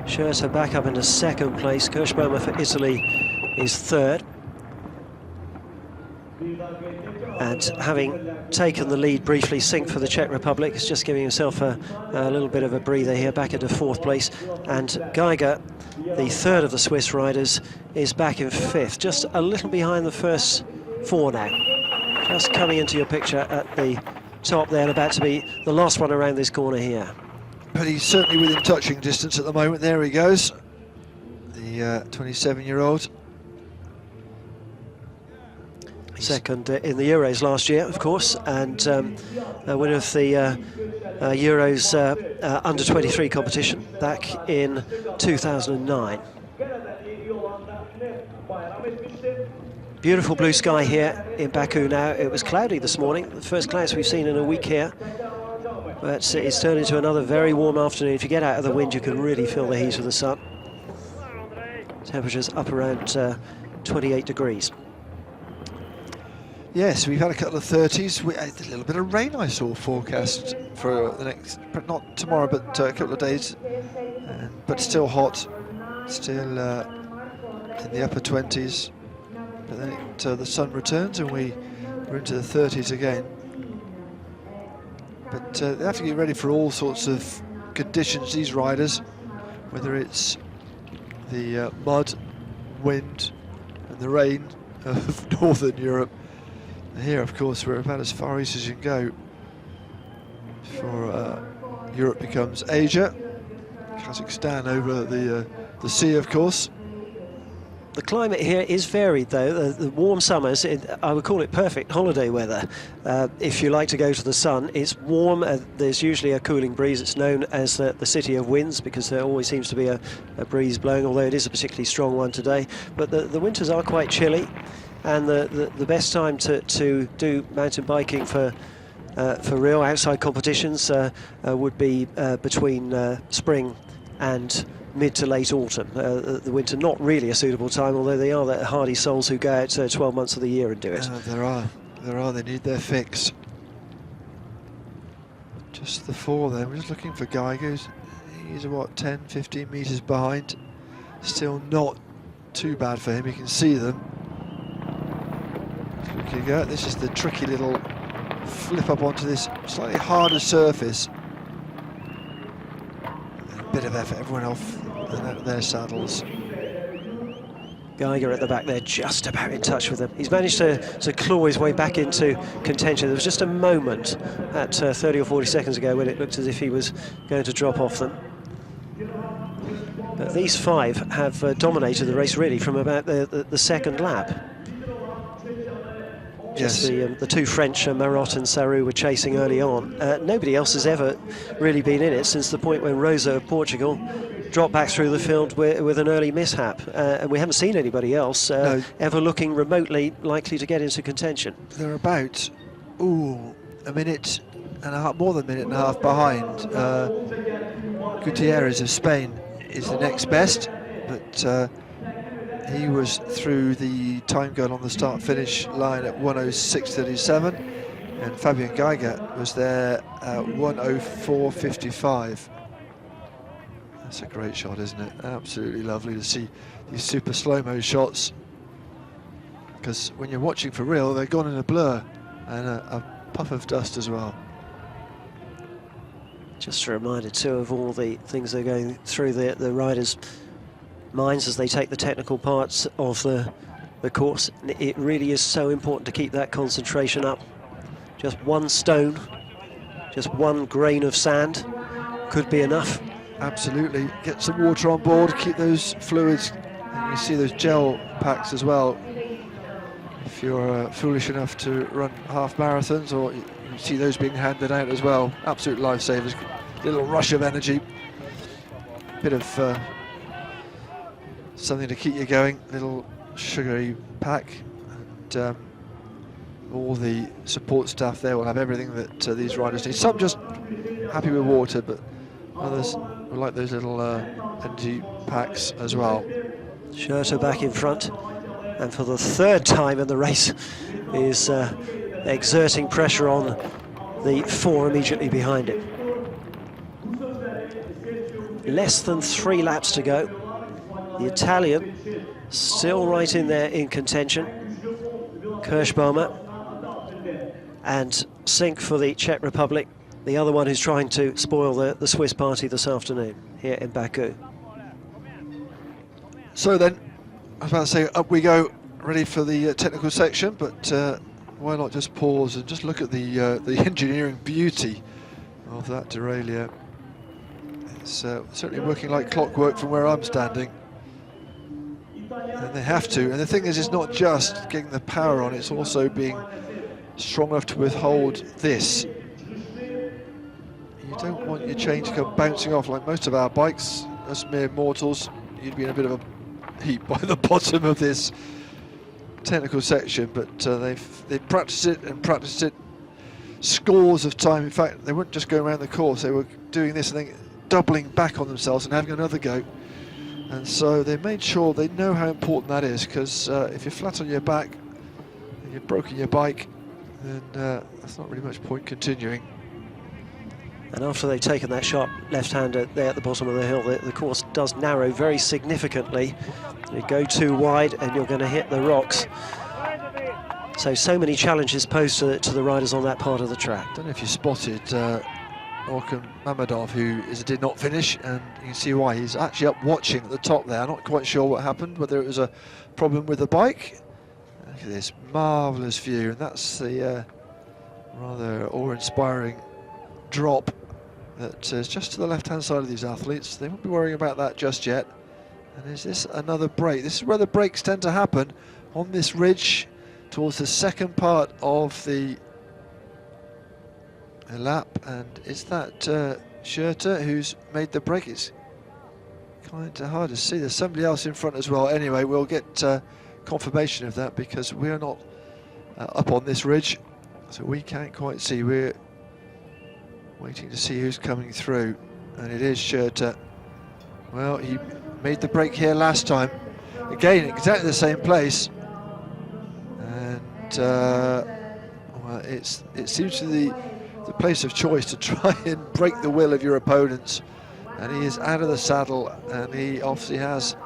Schurter back up into second place, Kirschbaumer for Italy is third. And having taken the lead briefly, Sink for the Czech Republic is just giving himself a little bit of a breather here, back into fourth place. And Geiger, the third of the Swiss riders, is back in fifth, just a little behind the first 4 now. Just coming into your picture at the top there, and about to be the last one around this corner here. But he's certainly within touching distance at the moment. There he goes, the 27-year-old. Second in the Euros last year, of course, and a winner of the Euros under-23 competition back in 2009. Beautiful blue sky here in Baku now. It was cloudy this morning, the first clouds we've seen in a week here. But it's turned into another very warm afternoon. If you get out of the wind, you can really feel the heat of the sun. Temperatures up around 28 degrees. Yes, we've had a couple of 30s. We had a little bit of rain I saw forecast for the next, not tomorrow, but a couple of days. But still hot, still in the upper 20s. But then the sun returns and we're into the 30s again. But they have to get ready for all sorts of conditions, these riders, whether it's the mud, wind and the rain of Northern Europe. And here, of course, we're about as far east as you can go before Europe becomes Asia. Kazakhstan over the sea, of course. The climate here is varied, though. The warm summers, I would call it perfect holiday weather. If you like to go to the sun, it's warm. There's usually a cooling breeze. It's known as the city of winds because there always seems to be a breeze blowing, although it is a particularly strong one today. But the winters are quite chilly, and the best time to do mountain biking for real outside competitions would be between spring and mid to late autumn. The winter not really a suitable time, although they are the hardy souls who go out 12 months of the year and do it. There are, they need their fix. Just the four then, we're just looking for Geiger's. He's what, 10, 15 metres behind. Still not too bad for him, you can see them. So we go. This is the tricky little flip up onto this slightly harder surface. Bit of effort, everyone off their saddles. Geiger at the back there, just about in touch with them. He's managed to claw his way back into contention. There was just a moment at 30 or 40 seconds ago when it looked as if he was going to drop off them. But these five have dominated the race really from about the second lap. Just the two French, Marotte and Sarru, were chasing early on. Nobody else has ever really been in it since the point when Rosa of Portugal dropped back through the field with an early mishap. And we haven't seen anybody else ever looking remotely likely to get into contention. They're about, a minute and a half, more than a minute and a half behind. Gutierrez of Spain is the next best, but he was through the time gun on the start-finish line at 1:06.37, and Fabian Geiger was there at 1:04.55. That's a great shot, isn't it? Absolutely lovely to see these super slow-mo shots, because when you're watching for real, they're gone in a blur and a puff of dust as well. Just a reminder too of all the things they're going through the riders' minds as they take the technical parts of the course. It really is so important to keep that concentration up. Just one stone, just one grain of sand could be enough. Absolutely. Get some water on board, keep those fluids, and you see those gel packs as well. If you're foolish enough to run half marathons, or you see those being handed out as well. Absolute lifesavers. Little rush of energy, bit of something to keep you going, little sugary pack, and all the support staff there will have everything that these riders need. Some just happy with water, but others will like those little energy packs as well. Schurter back in front, and for the third time in the race is exerting pressure on the four immediately behind him. Less than 3 laps to go. The Italian still right in there in contention. Kirschbaumer and Sink for the Czech Republic, the other one who's trying to spoil the Swiss party this afternoon here in Baku. So then, I was about to say, up we go, ready for the technical section, but why not just pause and just look at the engineering beauty of that derailleur. It's certainly working like clockwork from where I'm standing. And they have to, and the thing is, it's not just getting the power on, it's also being strong enough to withhold this. You don't want your chain to come bouncing off like most of our bikes. Us mere mortals, you'd be in a bit of a heap by the bottom of this. technical section, but they've practiced it and practiced it scores of time. In fact, they weren't just going around the course, they were doing this and then doubling back on themselves and having another go. And so they made sure they know how important that is, because if you're flat on your back and you've broken your bike, then that's not really much point continuing. And after they've taken that sharp left-hander there at the bottom of the hill, the course does narrow very significantly. You go too wide and you're going to hit the rocks. So many challenges posed to the riders on that part of the track. I don't know if you spotted Orkun Mammadov, who did not finish, and you can see why. He's actually up watching at the top there. I'm not quite sure what happened, whether it was a problem with the bike. Look at this marvellous view, and that's the rather awe-inspiring drop that is just to the left-hand side of these athletes. They won't be worrying about that just yet. And is this another break? This is where the breaks tend to happen, on this ridge towards the second part of the lap. And is that Schurter who's made the break? It's kind of hard to see. There's somebody else in front as well. Anyway, we'll get confirmation of that, because we're not up on this ridge, so we can't quite see. We're waiting to see who's coming through, and it is Schurter. Well, he made the break here last time, again exactly the same place, and well, it seems to be the place of choice to try and break the will of your opponents. And he is out of the saddle, and he obviously has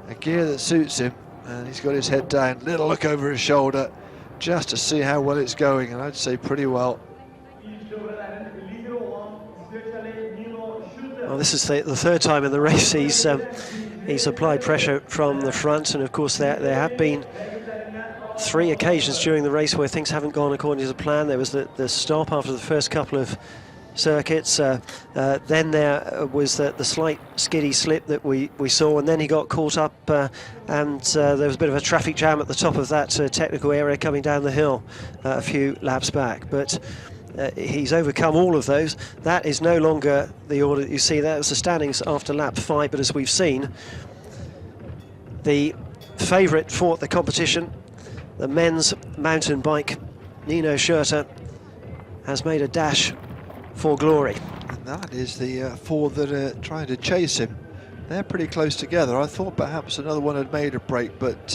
a gear that suits him, and he's got his head down, little look over his shoulder just to see how well it's going, and I'd say pretty well. Well, this is the third time in the race he's applied pressure from the front, and of course there have been 3 occasions during the race where things haven't gone according to plan. There was the stop after the first couple of circuits, then there was the slight skiddy slip that we saw, and then he got caught up and there was a bit of a traffic jam at the top of that technical area coming down the hill a few laps back, but he's overcome all of those. That is no longer the order that you see. That was the standings after lap 5, but as we've seen, the favourite for the competition, the men's mountain bike, Nino Schurter, has made a dash for glory. And that is the 4 that are trying to chase him. They're pretty close together. I thought perhaps another one had made a break, but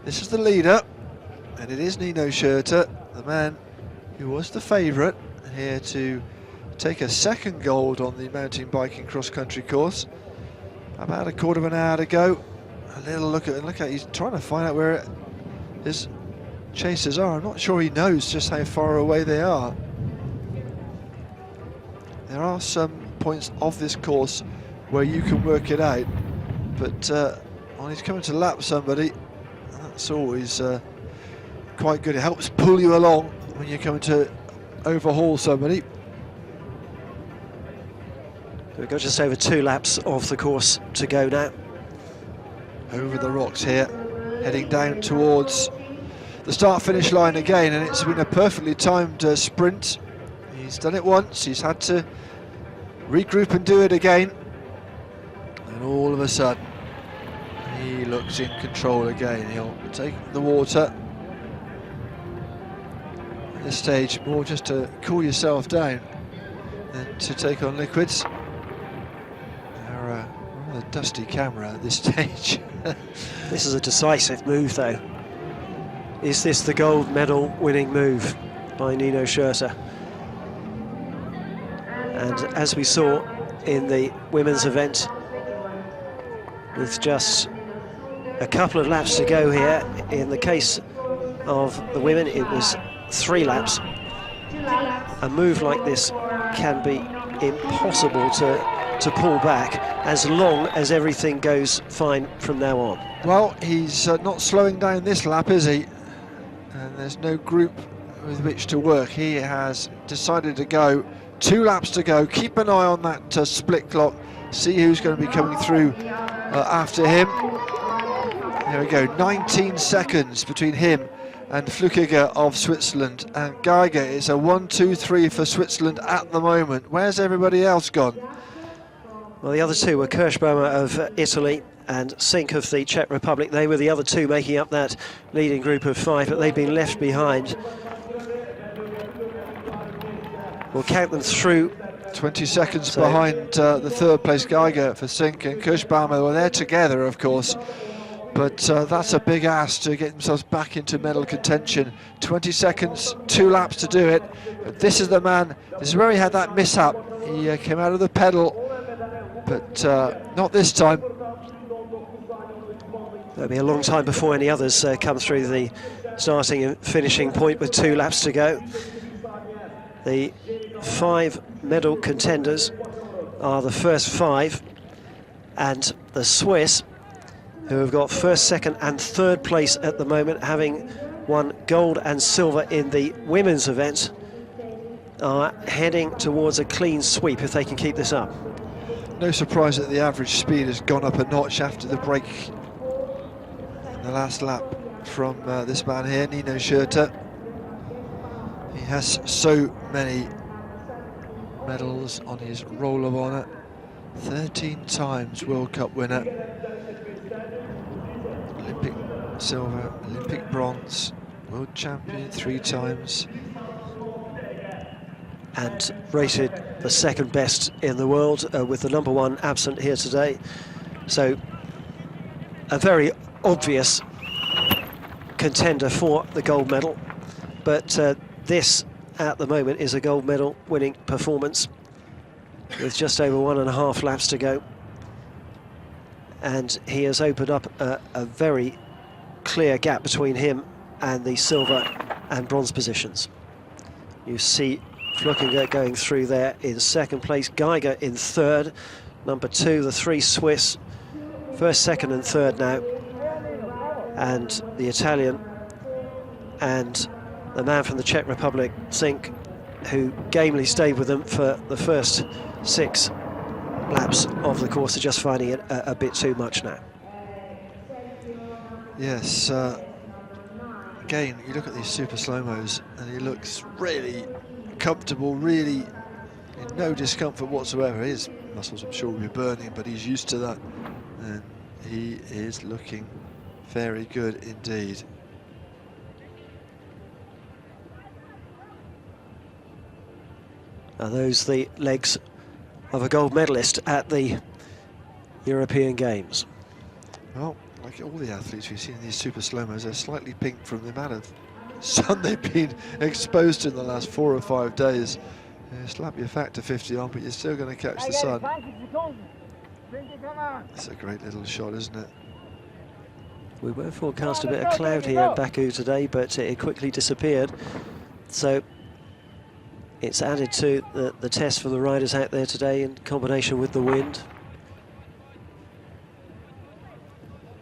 this is the leader, and it is Nino Schurter, the man who was the favourite here to take a second gold on the mountain biking cross-country course. About a quarter of an hour to go. A little look at he's trying to find out where his chasers are. I'm not sure he knows just how far away they are. There are some points of this course where you can work it out, but when he's coming to lap somebody, that's always quite good. It helps pull you along when you're coming to overhaul somebody. We've got just over 2 laps of the course to go now. Over the rocks here, heading down towards the start-finish line again, and it's been a perfectly timed sprint. He's done it once, he's had to regroup and do it again, and all of a sudden he looks in control again. He'll take the water at this stage, more just to cool yourself down than to take on liquids. A dusty camera at this stage. This is a decisive move, though. Is this the gold medal winning move by Nino Schurter? And as we saw in the women's event, with just a couple of laps to go here, in the case of the women it was 3 laps. A move like this can be impossible to pull back as long as everything goes fine from now on. Well, he's not slowing down this lap, is he? And there's no group with which to work. He has decided to go 2 laps to go. Keep an eye on that split clock, see who's going to be coming through after him. There we go, 19 seconds between him and Flückiger of Switzerland, and Geiger is a 1-2-3 for Switzerland at the moment. Where's everybody else gone? Well, the other 2 were Kirschbaumer of Italy and Sink of the Czech Republic. They were the other two making up that leading group of 5, but they've been left behind. We'll count them through. 20 seconds behind the third place Geiger for Sink and Kirschbaumer. Well, they're together, of course, but that's a big ask to get themselves back into medal contention. 20 seconds, 2 laps to do it. But this is the man. This is where he had that mishap. He came out of the pedal, but not this time. It'll be a long time before any others come through the starting and finishing point with 2 laps to go. The 5 medal contenders are the first 5, and the Swiss, who have got first, second and third place at the moment, having won gold and silver in the women's event, are heading towards a clean sweep if they can keep this up. No surprise that the average speed has gone up a notch after the break in the last lap from this man here, Nino Schurter. He has so many medals on his roll of honour. 13 times World Cup winner, Olympic silver, Olympic bronze, world champion 3 times. And rated the second best in the world, with the number 1 absent here today. So a very obvious contender for the gold medal, but this at the moment is a gold medal winning performance with just over 1.5 laps to go, and he has opened up a very clear gap between him and the silver and bronze positions. You see Flückiger going through there in second place, Geiger in third, number 2, the 3 Swiss, first, second and third now, and the Italian and the man from the Czech Republic, Sink, who gamely stayed with them for the first 6 laps of the course, are just finding it a bit too much now. Yes, again, you look at these super slow-mos and he looks really comfortable, really in no discomfort whatsoever. His muscles, I'm sure, will be burning, but he's used to that, and he is looking very good indeed. Are those the legs of a gold medalist at the European Games? Well, like all the athletes we've seen in these super slow-mos, they're slightly pink from the amount of sun they've been exposed to in the last 4 or 5 days. Slap your factor 50 on, but you're still going to catch the sun. It's a great little shot, isn't it? We were forecast a bit of cloud here in Baku today, but it quickly disappeared. So it's added to the test for the riders out there today in combination with the wind.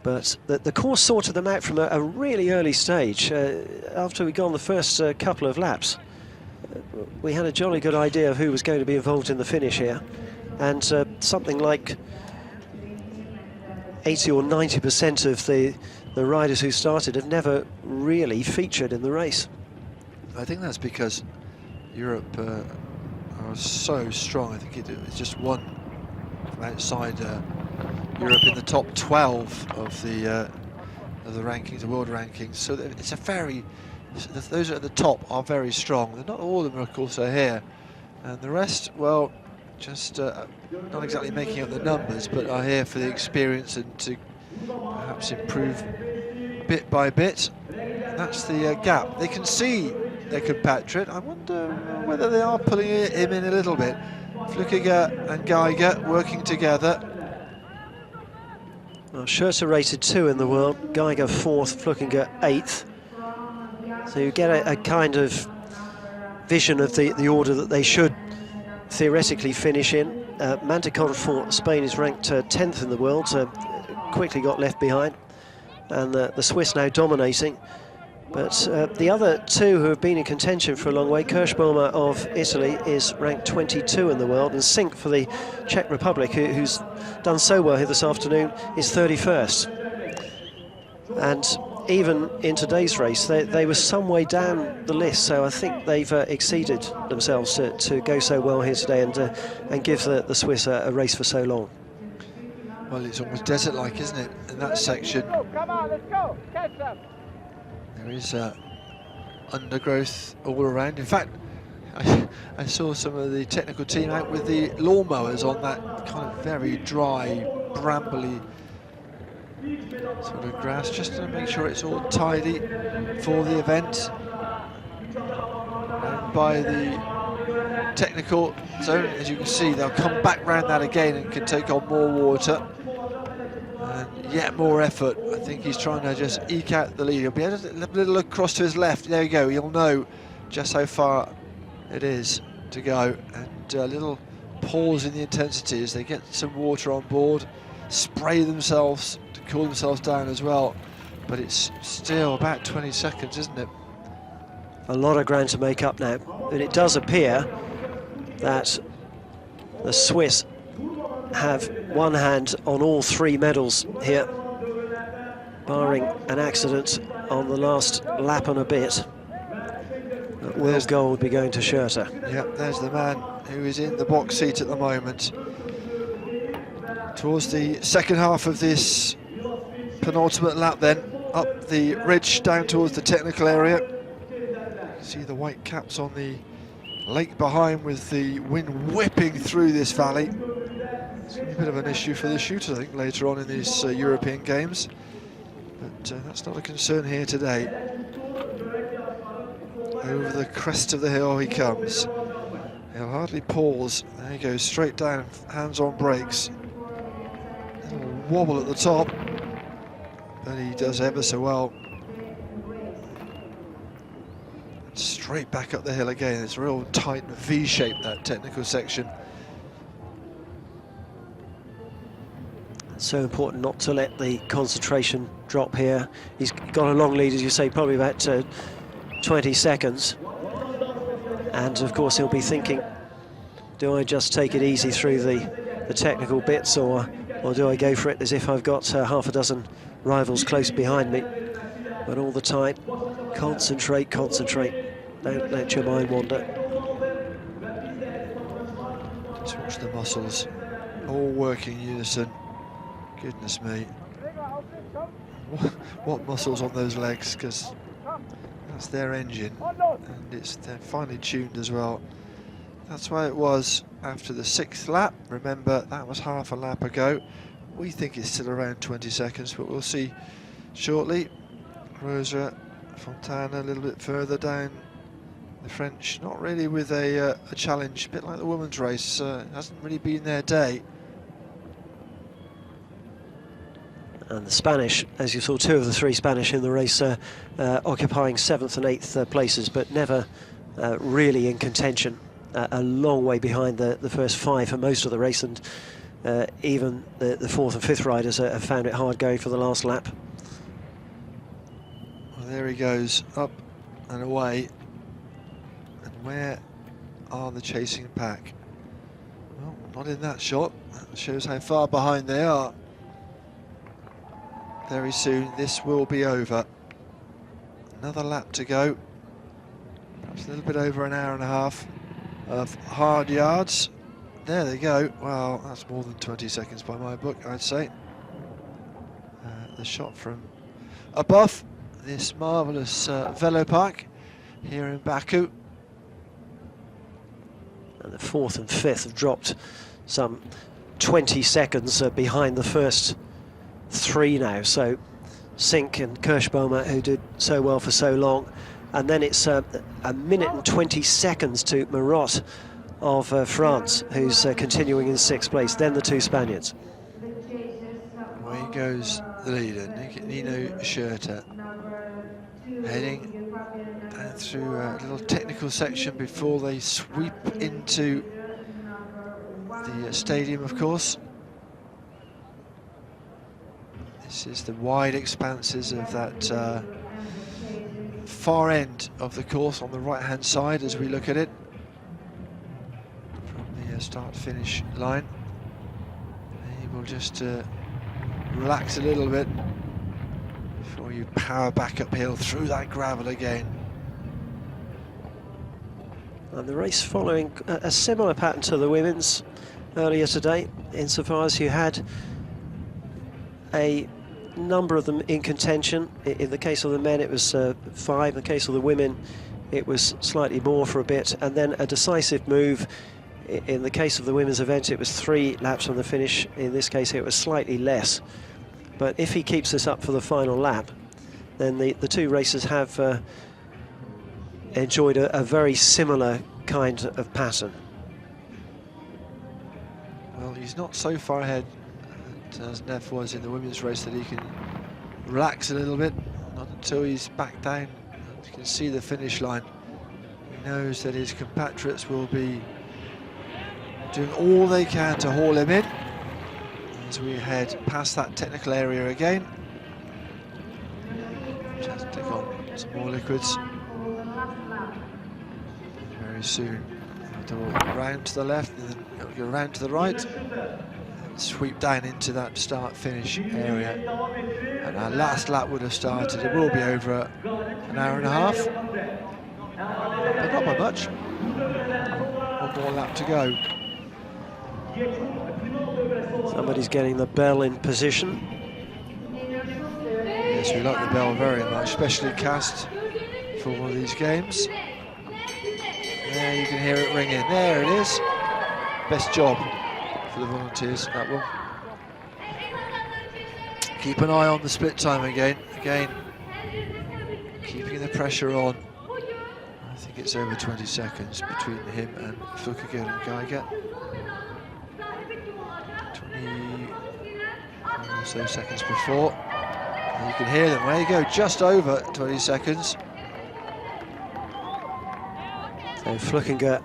But the course sorted them out from a really early stage. After we'd gone the first couple of laps, we had a jolly good idea of who was going to be involved in the finish here. And something like 80 or 90% of the riders who started have never really featured in the race. I think that's because Europe are so strong. I think it's just one from outside Europe in the top 12 of the rankings, the world rankings. So it's a very, those at the top are very strong. Not all of them, of course, are here, and the rest, well, just not exactly making up the numbers, but are here for the experience and to perhaps improve bit by bit. And that's the gap. They can see their compatriot. I wonder whether they are pulling him in a little bit. Flückiger and Geiger working together. Well, Schurter rated 2 in the world, Geiger 4th, Flückiger 8th. So you get a kind of vision of the order that they should theoretically finish in. Manticon for Spain is ranked 10th in the world, so quickly got left behind. And the Swiss now dominating. But the other 2 who have been in contention for a long way, Kirschbaumer of Italy is ranked 22 in the world, and Sink for the Czech Republic, who's done so well here this afternoon, is 31st. And even in today's race, they were some way down the list, so I think they've exceeded themselves to go so well here today and give the Swiss a race for so long. Well, it's almost desert-like, isn't it, in that section? Come on, let's go. Catch them. There is undergrowth all around. In fact, I saw some of the technical team out with the lawnmowers on that kind of very dry, brambly sort of grass, just to make sure it's all tidy for the event. And by the technical zone, as you can see, they'll come back round that again and can take on more water and yet more effort. I think he's trying to just eke out the lead. He'll be able to have a little look across to his left. There you go. He'll know just how far it is to go, and a little pause in the intensity as they get some water on board, spray themselves to cool themselves down as well. But it's still about 20 seconds, isn't it? A lot of ground to make up now, and it does appear that the Swiss have one hand on all 3 medals here, barring an accident on the last lap and a bit. Will's goal would be going to Schurter. Yeah, there's the man who is in the box seat at the moment. Towards the second half of this penultimate lap then, up the ridge down towards the technical area. See the white caps on the lake behind with the wind whipping through this valley. It's going to be a bit of an issue for the shooters, I think, later on in these European Games. But that's not a concern here today. Over the crest of the hill he comes. He'll hardly pause. There he goes, straight down, hands on brakes. A little wobble at the top, but he does ever so well. And straight back up the hill again. It's a real tight V-shape, that technical section. So important not to let the concentration drop here. He's got a long lead, as you say, probably about 20 seconds, and of course he'll be thinking, do I just take it easy through the technical bits, or do I go for it as if I've got half a dozen rivals close behind me? But all the time, concentrate, don't let your mind wander. Just watch the muscles all working in unison. Goodness me, what muscles on those legs, because that's their engine, and they're finely tuned as well. That's why it was after the 6th lap. Remember, that was half a lap ago. We think it's still around 20 seconds, but we'll see shortly. Rosa Fontana a little bit further down the French, not really with a challenge, a bit like the women's race. Hasn't really been their day. And the Spanish, as you saw, 2 of the 3 Spanish in the race occupying 7th and 8th places, but never really in contention. A long way behind the first 5 for most of the race, and even the 4th and 5th riders have found it hard going for the last lap. Well, there he goes, up and away. And where are the chasing pack? Well, not in that shot. That shows how far behind they are. Very soon this will be over. Another lap to go. Perhaps a little bit over an hour and a half of hard yards. There they go. Well, that's more than 20 seconds by my book, I'd say. The shot from above this marvellous velo park here in Baku. And the 4th and 5th have dropped some 20 seconds behind the first 3 now, so Sink and Kirschbaumer, who did so well for so long, and then it's a minute and 20 seconds to Marot of France, who's continuing in 6th place, then the 2 Spaniards. Away goes the leader, Nino Schurter, heading down through a little technical section before they sweep into the stadium, of course. This is the wide expanses of that far end of the course on the right-hand side as we look at it from the start-finish line. And you will just relax a little bit before you power back uphill through that gravel again. And the race following a similar pattern to the women's earlier today, insofar as you had a number of them in contention. In the case of the men, it was 5. In the case of the women, it was slightly more for a bit, and then a decisive move. In the case of the women's event, it was 3 laps from the finish. In this case, it was slightly less. But if he keeps this up for the final lap, then the two racers have enjoyed a very similar kind of pattern. Well, he's not so far ahead as Neff was in the women's race that he can relax a little bit, not until he's back down. You can see the finish line. He knows that his compatriots will be doing all they can to haul him in as we head past that technical area again. Just take on some more liquids. Very soon, they'll go round to the left and then go round to the right. Sweep down into that start-finish area, and our last lap would have started. It will be over an hour and a half, but not by much. One more lap to go. Somebody's getting the bell in position. Yes, we like the bell very much, especially cast for one of these games. There, you can hear it ringing. There it is. Best job for the volunteers, that one. Keep an eye on the split time again, keeping the pressure on. I think it's over 20 seconds between him and Flukiger and Geiger. 20 or so seconds before. And you can hear them, there you go, just over 20 seconds. So Flukiger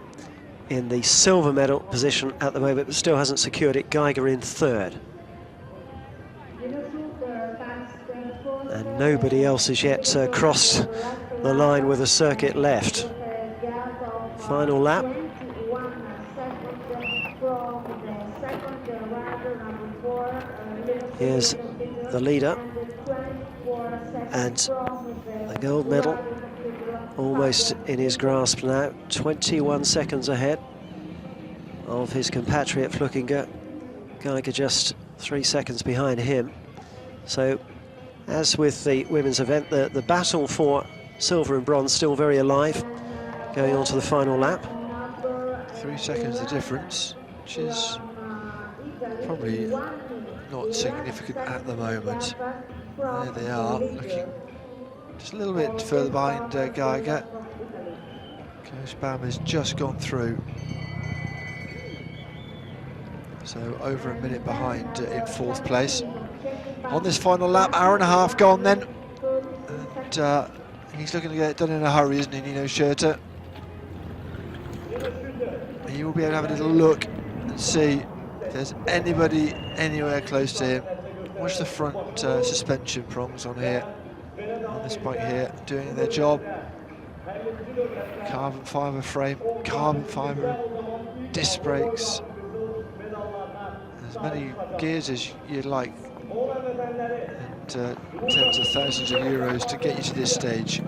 in the silver medal position at the moment, but still hasn't secured it. Geiger in 3rd. And nobody else has yet crossed the line with a circuit left. Final lap. Here's the leader. And the gold medal almost in his grasp now, 21 seconds ahead of his compatriot Flukiger. Geiger just 3 seconds behind him. So, as with the women's event, the battle for silver and bronze still very alive, going on to the final lap. 3 seconds the difference, which is probably not significant at the moment. There they are, looking just a little bit further behind Geiger. Kirschbaum has just gone through. So over a minute behind in 4th place. On this final lap, hour and a half gone then. And he's looking to get it done in a hurry, isn't he, Nino Schurter? He will be able to have a little look and see if there's anybody anywhere close to him. Watch the front suspension prongs on here. On this bike here, doing their job. Carbon fibre frame, carbon fibre disc brakes. As many gears as you'd like, and tens of thousands of euros to get you to this stage.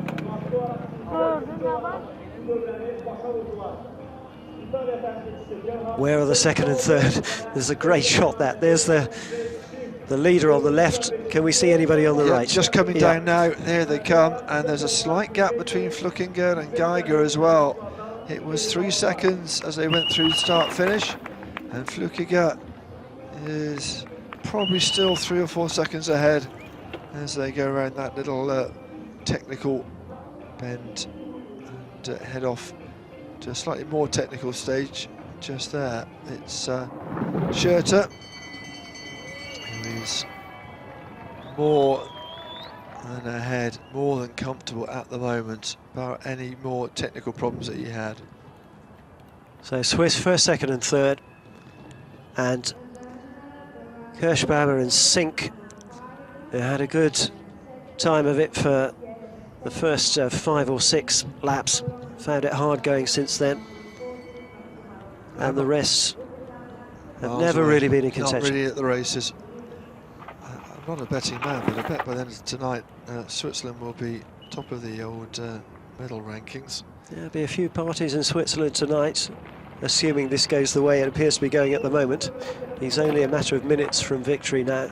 Where are the 2nd and 3rd? There's a great shot that. There's the leader on the left. Can we see anybody on the right? Just coming down now. There they come, and there's a slight gap between Flukiger and Geiger as well. It was 3 seconds as they went through the start-finish, and Flukiger is probably still 3 or 4 seconds ahead as they go around that little technical bend and head off to a slightly more technical stage just there. It's Schurter, who is more than ahead, more than comfortable at the moment, about any more technical problems that he had. So Swiss 1st, 2nd and 3rd, and Kirschbaumer and Sink, who had a good time of it for the first 5 or 6 laps, found it hard going since then, and the rest have never really been in contention. Not really at the races. I'm not a betting man, but I bet by the end of tonight Switzerland will be top of the old medal rankings. There'll be a few parties in Switzerland tonight, assuming this goes the way it appears to be going at the moment. He's only a matter of minutes from victory now.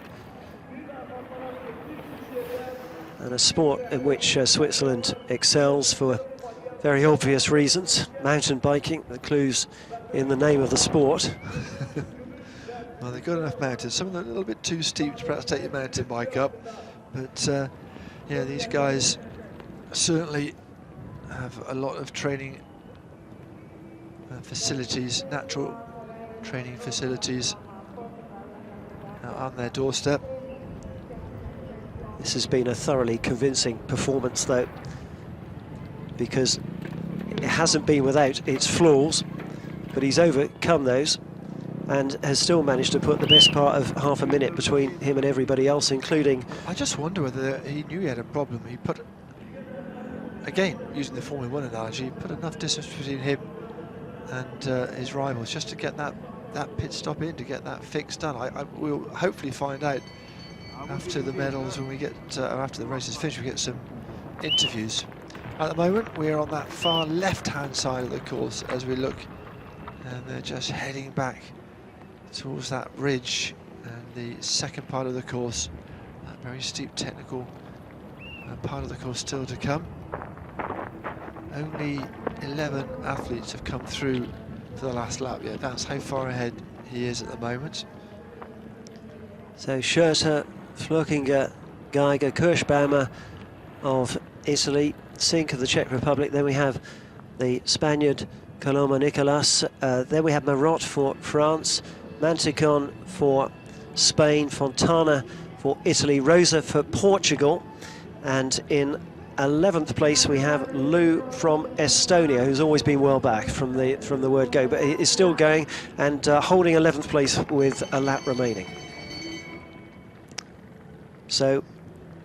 and a sport in which Switzerland excels for very obvious reasons. Mountain biking, the clues in the name of the sport. Well, they've got enough mountains. Some of them are a little bit too steep to perhaps take your mountain bike up, but yeah, these guys certainly have a lot of training facilities, natural training facilities on their doorstep. This has been a thoroughly convincing performance, though, because it hasn't been without its flaws, but he's overcome those and has still managed to put the best part of half a minute between him and everybody else, including... I just wonder whether he knew he had a problem. He put, again, using the Formula 1 analogy, he put enough distance between him and his rivals just to get that pit stop in, to get that fix done. We'll hopefully find out after the medals, when we get, after the race is finished, we get some interviews. At the moment, we're on that far left-hand side of the course as we look, and they're just heading back towards that ridge and the second part of the course, that very steep technical part of the course still to come. Only 11 athletes have come through for the last lap yet. That's how far ahead he is at the moment. So Schurter, Flökinger, Geiger, Kirschbaumer of Italy, Sink of the Czech Republic. Then we have the Spaniard Coloma Nicolas. Then we have Marot for France, Manticon for Spain, Fontana for Italy, Rosa for Portugal, and in 11th place we have Lou from Estonia, who's always been well back from the word go, but is still going and holding 11th place with a lap remaining. So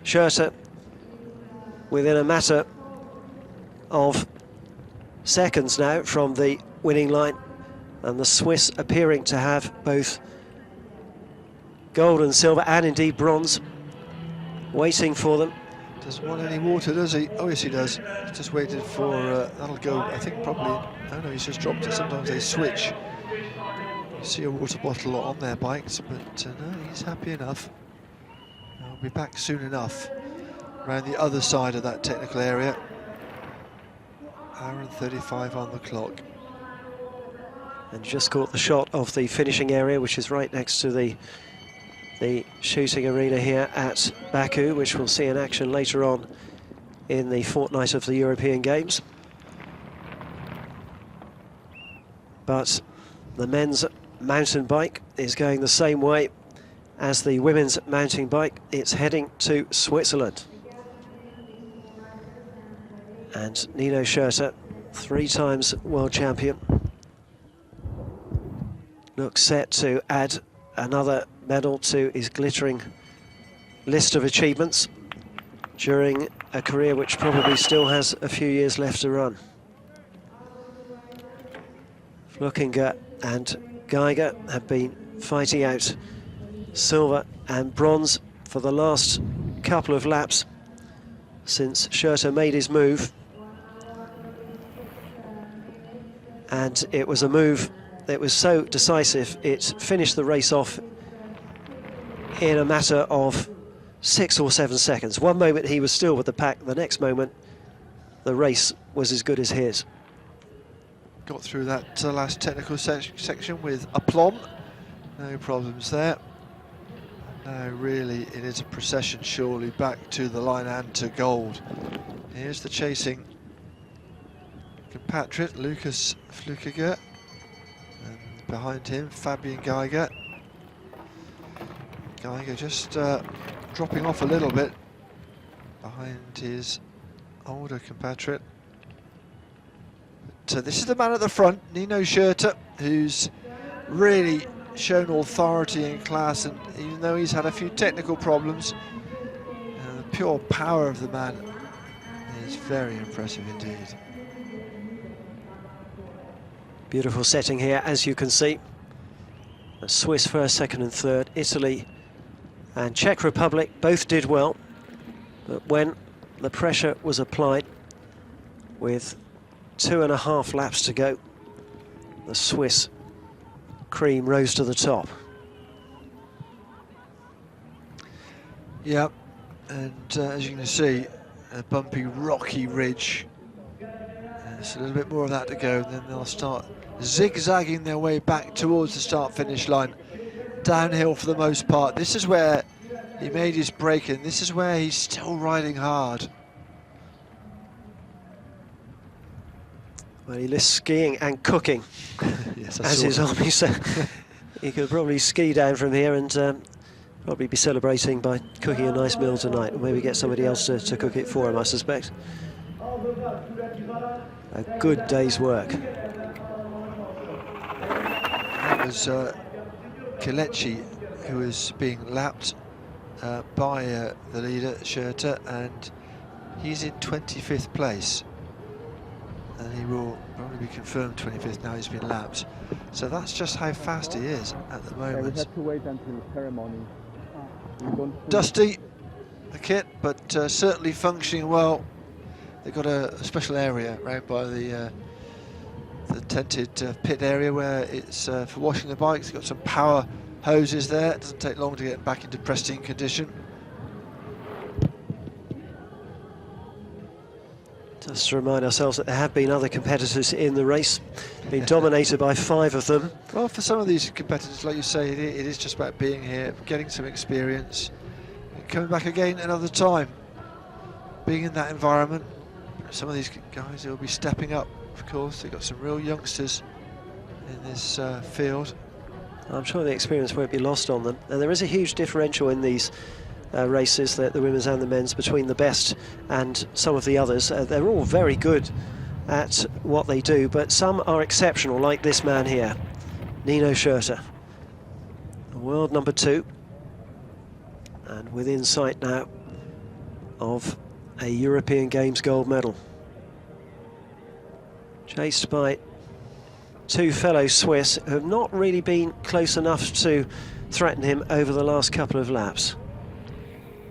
Schurter within a matter of seconds now from the winning line, and the Swiss appearing to have both gold and silver and indeed bronze waiting for them. Doesn't want any water, does he? Oh yes he does. He's just waited for that'll go, I think probably, oh no, he's just dropped it. Sometimes they switch. You see a water bottle on their bikes, but no, he's happy enough. I'll be back soon enough around the other side of that technical area. Hour and 35 on the clock. And just caught the shot of the finishing area, which is right next to the shooting arena here at Baku, which we'll see in action later on in the fortnight of the European Games. But the men's mountain bike is going the same way as the women's mountain bike. It's heading to Switzerland. And Nino Schurter, 3 times world champion, looks set to add another medal to his glittering list of achievements during a career which probably still has a few years left to run. Flökinger and Geiger have been fighting out silver and bronze for the last couple of laps since Schurter made his move. And it was a move that was so decisive, it finished the race off in a matter of 6 or 7 seconds. One moment he was still with the pack, the next moment the race was as good as his. Got through that last technical section with aplomb, no problems there. Now really it is a procession surely back to the line and to gold. Here's the chasing compatriot Lucas Flökinger, and behind him Fabian Geiger. Geiger just dropping off a little bit behind his older compatriot. But this is the man at the front, Nino Schurter, who's really shown authority and class, and even though he's had a few technical problems, the pure power of the man is very impressive indeed. Beautiful setting here, as you can see. The Swiss first, second and third. Italy and Czech Republic both did well, but when the pressure was applied with 2.5 laps to go, the Swiss cream rose to the top. Yeah, And as you can see, a bumpy, rocky ridge. There's a little bit more of that to go, and then they'll start zigzagging their way back towards the start-finish line. Downhill for the most part. This is where he made his break, and this is where he's still riding hard. Well, he lists skiing and cooking, Yes, as his army said. He could probably ski down from here and probably be celebrating by cooking a nice meal tonight, or maybe get somebody else to cook it for him, I suspect. A good day's work. That was Kelechi, who was being lapped by the leader, Schurter, and he's in 25th place. And he will probably be confirmed 25th now he's been lapped. So that's just how fast he is at the moment. We have to wait until the ceremony. Dusty, the kit, but certainly functioning well. They've got a special area right by the tented pit area where it's for washing the bikes. They've got some power hoses there. It doesn't take long to get back into pristine condition. Just to remind ourselves that there have been other competitors in the race, been dominated by 5 of them. Well, for some of these competitors, like you say, it is just about being here, getting some experience, and coming back again another time, being in that environment. Some of these guys will be stepping up, of course. They've got some real youngsters in this field. I'm sure the experience won't be lost on them. And there is a huge differential in these races, the women's and the men's, between the best and some of the others. They're all very good at what they do, but some are exceptional, like this man here, Nino Schurter, world number 2, and within sight now of a European Games gold medal. Chased by 2 fellow Swiss who have not really been close enough to threaten him over the last couple of laps.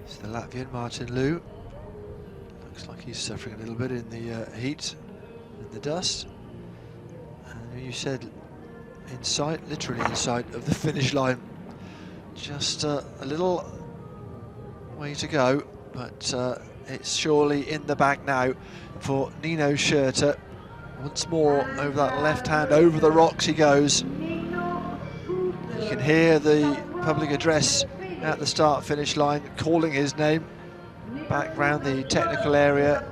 It's the Latvian Martin Liu. Looks like he's suffering a little bit in the heat and the dust. And you said in sight, literally in sight of the finish line. Just a little way to go, but it's surely in the bag now for Nino Schurter. Once more over that left hand, over the rocks he goes. You can hear the public address at the start-finish line calling his name. Back round the technical area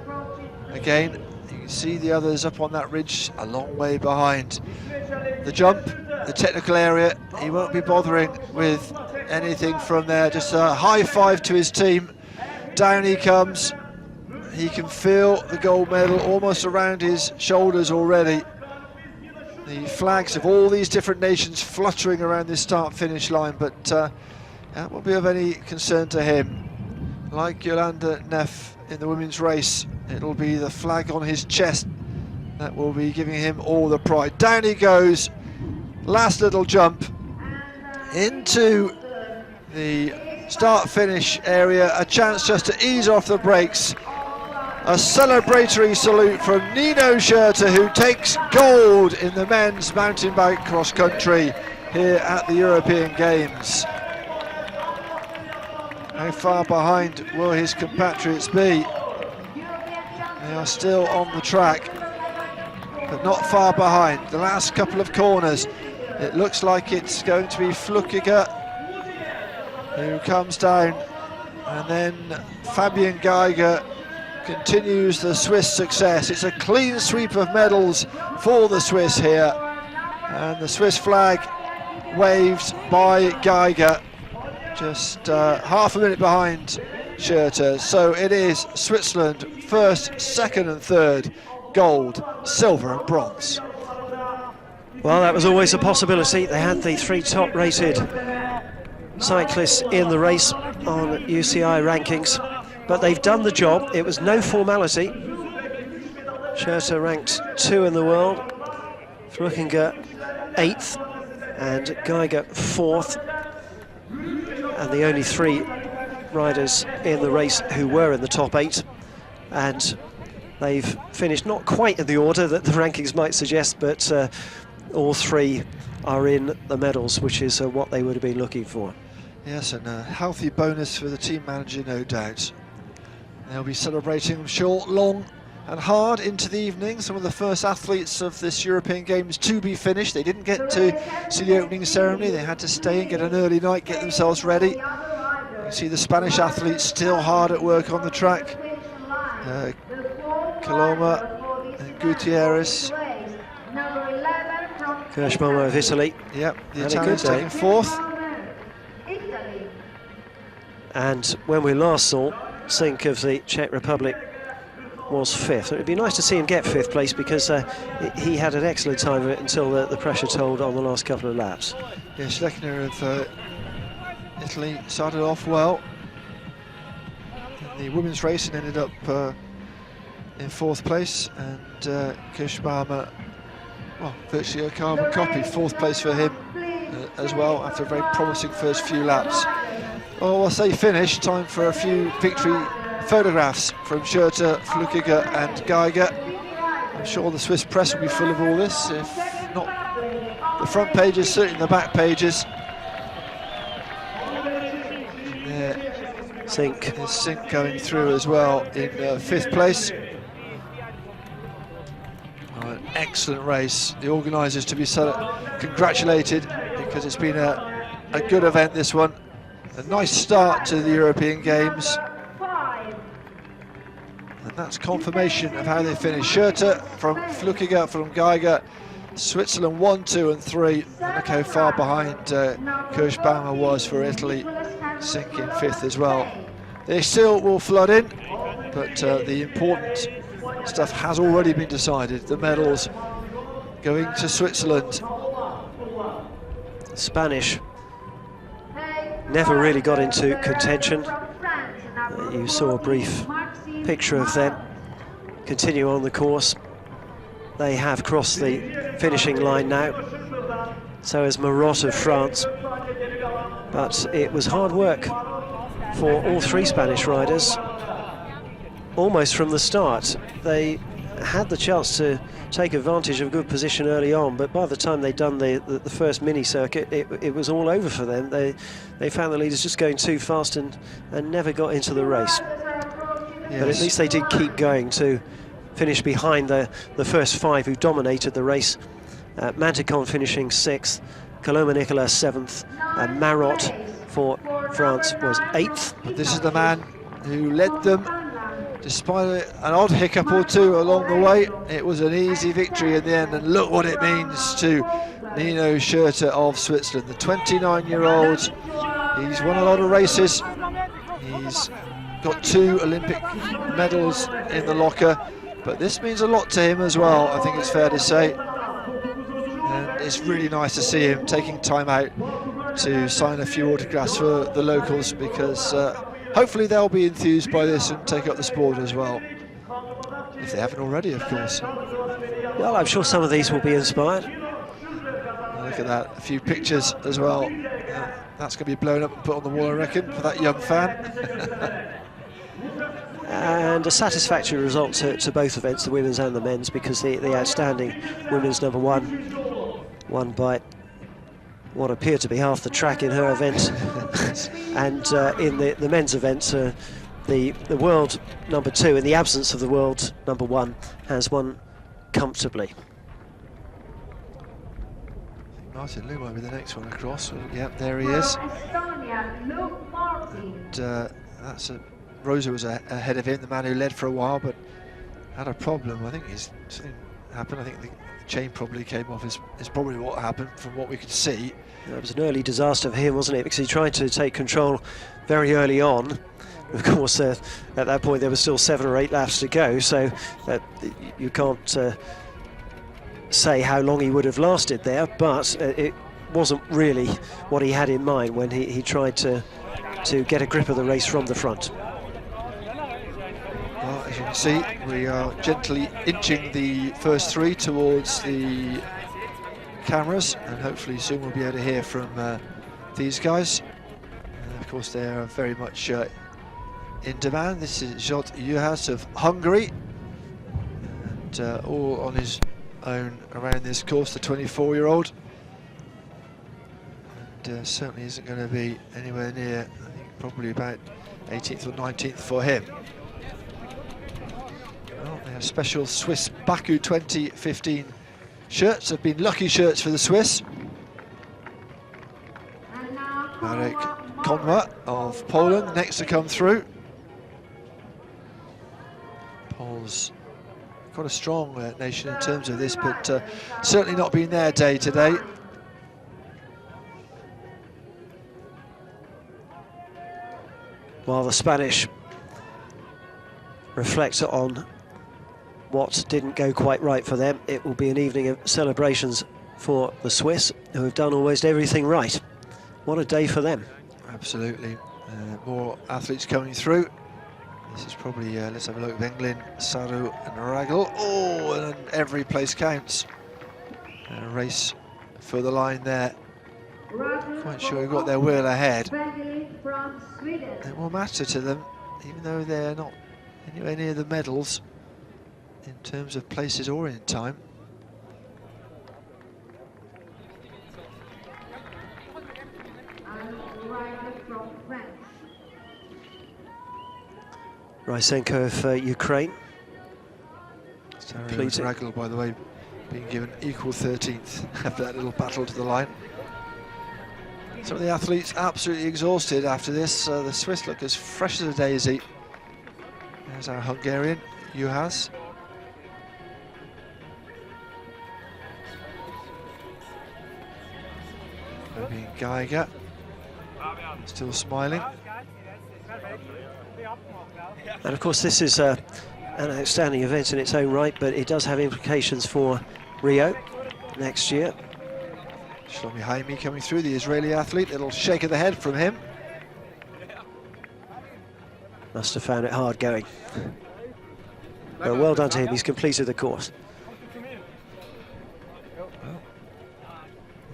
again. You can see the others up on that ridge a long way behind. The jump, the technical area, he won't be bothering with anything from there. Just a high five to his team. Down he comes. He can feel the gold medal almost around his shoulders already. The flags of all these different nations fluttering around this start-finish line, but that won't be of any concern to him. Like Yolanda Neff in the women's race, it'll be the flag on his chest that will be giving him all the pride. Down he goes, last little jump into the start-finish area, a chance just to ease off the brakes. A celebratory salute from Nino Schurter, who takes gold in the men's mountain bike cross country here at the European Games. How far behind will his compatriots be? They are still on the track, but not far behind. The last couple of corners, it looks like it's going to be Flukiger who comes down, and then Fabian Geiger continues the Swiss success. It's a clean sweep of medals for the Swiss here, and the Swiss flag waved by Geiger, just half a minute behind Schurter. So it is Switzerland first, second and third, gold, silver and bronze. Well, that was always a possibility. They had the 3 top rated cyclists in the race on UCI rankings, but they've done the job. It was no formality. Schurter ranked 2 in the world, Flukiger 8th, and Geiger 4th, and the only 3 riders in the race who were in the top 8, and they've finished not quite in the order that the rankings might suggest, but all 3 are in the medals, which is what they would have been looking for. Yes, and a healthy bonus for the team manager, no doubt. They'll be celebrating, I'm sure, long and hard into the evening. Some of the first athletes of this European Games to be finished. They didn't get to see the opening ceremony. They had to stay and get an early night, get themselves ready. You can see the Spanish athletes still hard at work on the track. Coloma and Gutierrez. Kirschbaum of Italy. Yep, the Had Italians a good day. taking fourth. And when we last saw Sink of the Czech Republic was fifth. It would be nice to see him get fifth place because he had an excellent time of it until the pressure told on the last couple of laps. Yeah, Schleckner of Italy started off well in the women's race and ended up in fourth place, and Kirschbaum, well, virtually a carbon copy, fourth place for him as well after a very promising first few laps. Oh, I'll say finish, time for a few victory photographs from Schurter, Flukiger and Geiger. I'm sure the Swiss press will be full of all this, if not the front pages, certainly the back pages. Sink. There's Sink going through as well in fifth place. Oh, an excellent race. The organisers to be congratulated because it's been a good event, this one. A nice start to the European Games. And that's confirmation of how they finished. Schurter from Flukiger, from Geiger, Switzerland 1, 2 and 3. And look how far behind Kirschbaum was for Italy, Sink in fifth as well. They still will flood in, but the important stuff has already been decided. The medals going to Switzerland. Spanish never really got into contention. You saw a brief picture of them continue on the course. They have crossed the finishing line now, so has Marot of France, but it was hard work for all three Spanish riders almost from the start. They had the chance to take advantage of a good position early on, but by the time they'd done the first mini circuit, it was all over for them. They found the leaders just going too fast and never got into the race. Yes. But at least they did keep going to finish behind the first five who dominated the race. Manticon finishing sixth, Coloma Nicolas seventh, and Marot for France was eighth. But this is the man who led them. Despite an odd hiccup or two along the way, it was an easy victory in the end, and look what it means to Nino Schurter of Switzerland, the 29-year-old. He's won a lot of races. He's got 2 Olympic medals in the locker, but this means a lot to him as well, I think it's fair to say. And it's really nice to see him taking time out to sign a few autographs for the locals, because hopefully they'll be enthused by this and take up the sport as well, if they haven't already, of course. Well, I'm sure some of these will be inspired. Look at that, a few pictures as well. That's going to be blown up and put on the wall, I reckon, for that young fan. And a satisfactory result to both events, the women's and the men's, because the outstanding women's number one won by what appeared to be half the track in her event. And in the men's event, the world number 2, in the absence of the world number 1, has won comfortably. Martin Liu might be the next one across. Yep, there he is. And that's Rosa was ahead of him, the man who led for a while, but had a problem. I think something happened. I think the chain probably came off, is probably what happened from what we could see. It was an early disaster for him, wasn't it? Because he tried to take control very early on. Of course, at that point there were still 7 or 8 laps to go, so you can't say how long he would have lasted there, but it wasn't really what he had in mind when he tried to get a grip of the race from the front. Well, as you can see, we are gently inching the first 3 towards the cameras, and hopefully soon we'll be able to hear from these guys. Of course, they are very much in demand. This is Zsolt Juhász of Hungary, and all on his own around this course, the 24-year-old. And certainly isn't going to be anywhere near, I think probably about 18th or 19th for him. Special Swiss Baku 2015 shirts have been lucky shirts for the Swiss. Marek Konwa of Poland next to come through. Poles quite a strong nation in terms of this, but certainly not been their day today. While the Spanish reflect on what didn't go quite right for them, it will be an evening of celebrations for the Swiss, who have done almost everything right. What a day for them. Absolutely. More athletes coming through. This is probably, let's have a look, Wenglin, Saru and Ragel. Oh, and every place counts. A race for the line there. Quite sure who got their wheel ahead. It will matter to them, even though they're not anywhere near the medals in terms of places or in time. Rysenko of Ukraine. Ragel, by the way, being given equal 13th after that little battle to the line. Some of the athletes absolutely exhausted after this. The Swiss look as fresh as a daisy. There's our Hungarian, Juhas. Fabian Geiger, still smiling. And of course this is an outstanding event in its own right, but it does have implications for Rio next year. Shlomi Haimi coming through, the Israeli athlete. Little shake of the head from him. Must have found it hard going. But well done to him, he's completed the course. Well,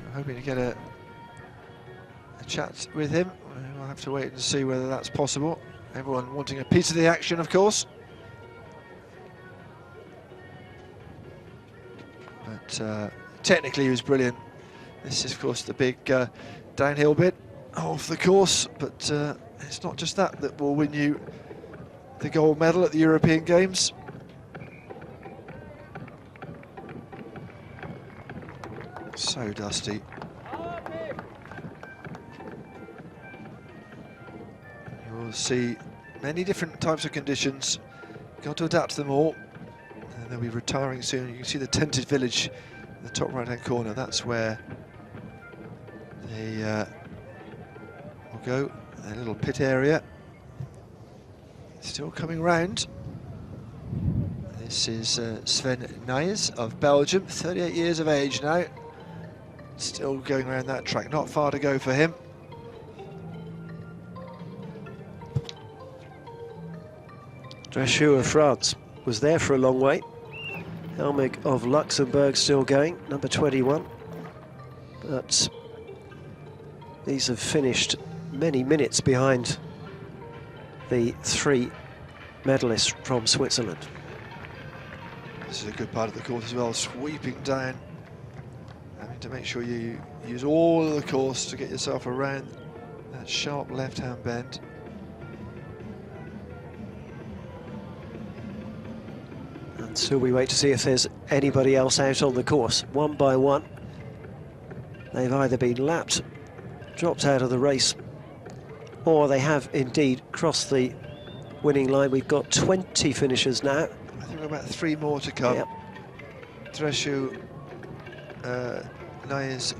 we're hoping to get a chat with him. We'll have to wait and see whether that's possible. Everyone wanting a piece of the action, of course. But technically he was brilliant. This is, of course, the big downhill bit of the course, but it's not just that will win you the gold medal at the European Games. So dusty. You'll see many different types of conditions. Got to adapt to them all. And they'll be retiring soon. You can see the tented village in the top right-hand corner. That's where they will go. A little pit area. Still coming round. This is Sven Nys of Belgium, 38 years of age now. Still going around that track, not far to go for him. Drechou of France was there for a long way. Helmig of Luxembourg still going, number 21. But these have finished many minutes behind the three medalists from Switzerland. This is a good part of the course as well, sweeping down. Having to make sure you use all of the course to get yourself around that sharp left-hand bend. And so we wait to see if there's anybody else out on the course. One by one, they've either been lapped, dropped out of the race, or they have indeed crossed the winning line. We've got 20 finishers now. I think we've about 3 more to come. Yep. Drechou, Nys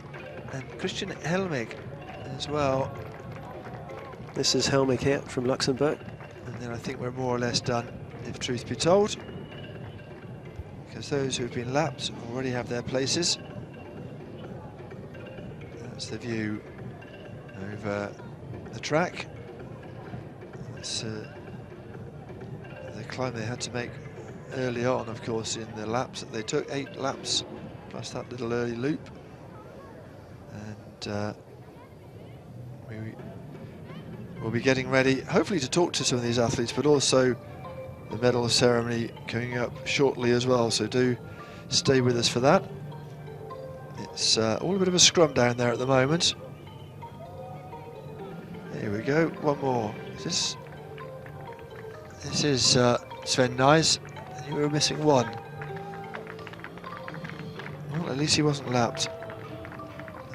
and Christian Helmig as well. This is Helmig here from Luxembourg. And then I think we're more or less done, if truth be told, because those who've been lapped already have their places. That's the view over the track. It's the climb they had to make early on, of course, in the laps that they took, 8 laps plus that little early loop. And we'll be getting ready, hopefully, to talk to some of these athletes, but also the medal ceremony coming up shortly as well, so do stay with us for that. It's all a bit of a scrum down there at the moment. Here we go, one more. This is Sven Nys. think we were missing one. Well, at least he wasn't lapped.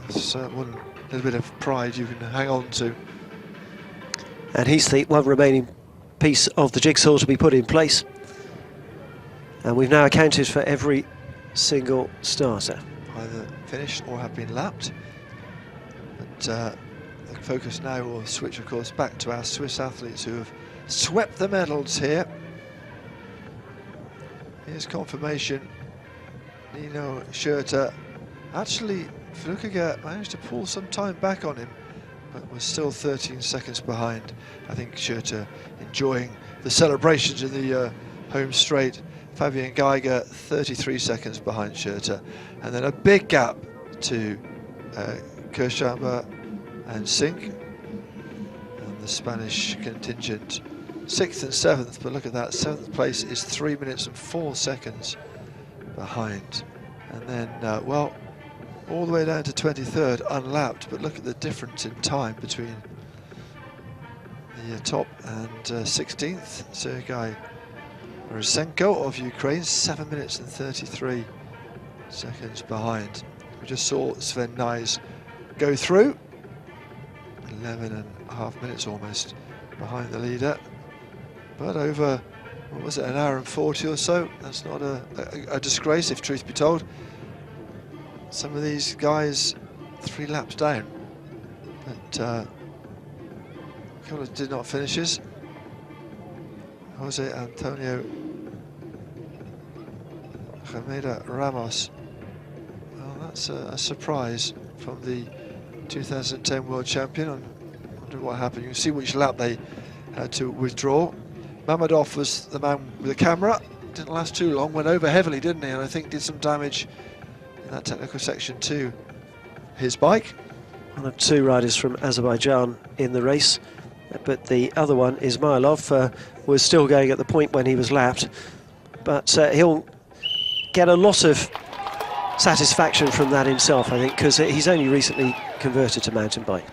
That's one little bit of pride you can hang on to. And he's the one remaining piece of the jigsaw to be put in place. And we've now accounted for every single starter. Either finished or have been lapped. But the focus now will switch, of course, back to our Swiss athletes who have swept the medals here. Here's confirmation. Nino Schurter. Actually, Flukiger managed to pull some time back on him, but was still 13 seconds behind. I think Schurter enjoying the celebrations in the home straight. Fabian Geiger 33 seconds behind Schurter, and then a big gap to Kirschamber and Sink, and the Spanish contingent 6th and 7th, but look at that, 7th place is 3 minutes and 4 seconds behind. And then, well, all the way down to 23rd, unlapped, but look at the difference in time between the top and 16th. Sergei Rosenko of Ukraine, 7 minutes and 33 seconds behind. We just saw Sven Nys go through, 11.5 minutes almost behind the leader, but over, what was it, an hour and 40 or so. That's not a disgrace, if truth be told. Some of these guys 3 laps down, but a couple did not finishes. Jose Antonio Gemeda Ramos. Well, that's a surprise from the 2010 world champion. I wonder what happened. You can see which lap they had to withdraw. Mamadov was the man with the camera. Didn't last too long, went over heavily, didn't he? And I think did some damage in that technical section to his bike. One of 2 riders from Azerbaijan in the race, but the other one, Ismailov, was still going at the point when he was lapped, but he'll get a lot of satisfaction from that himself, I think, because he's only recently converted to mountain bike.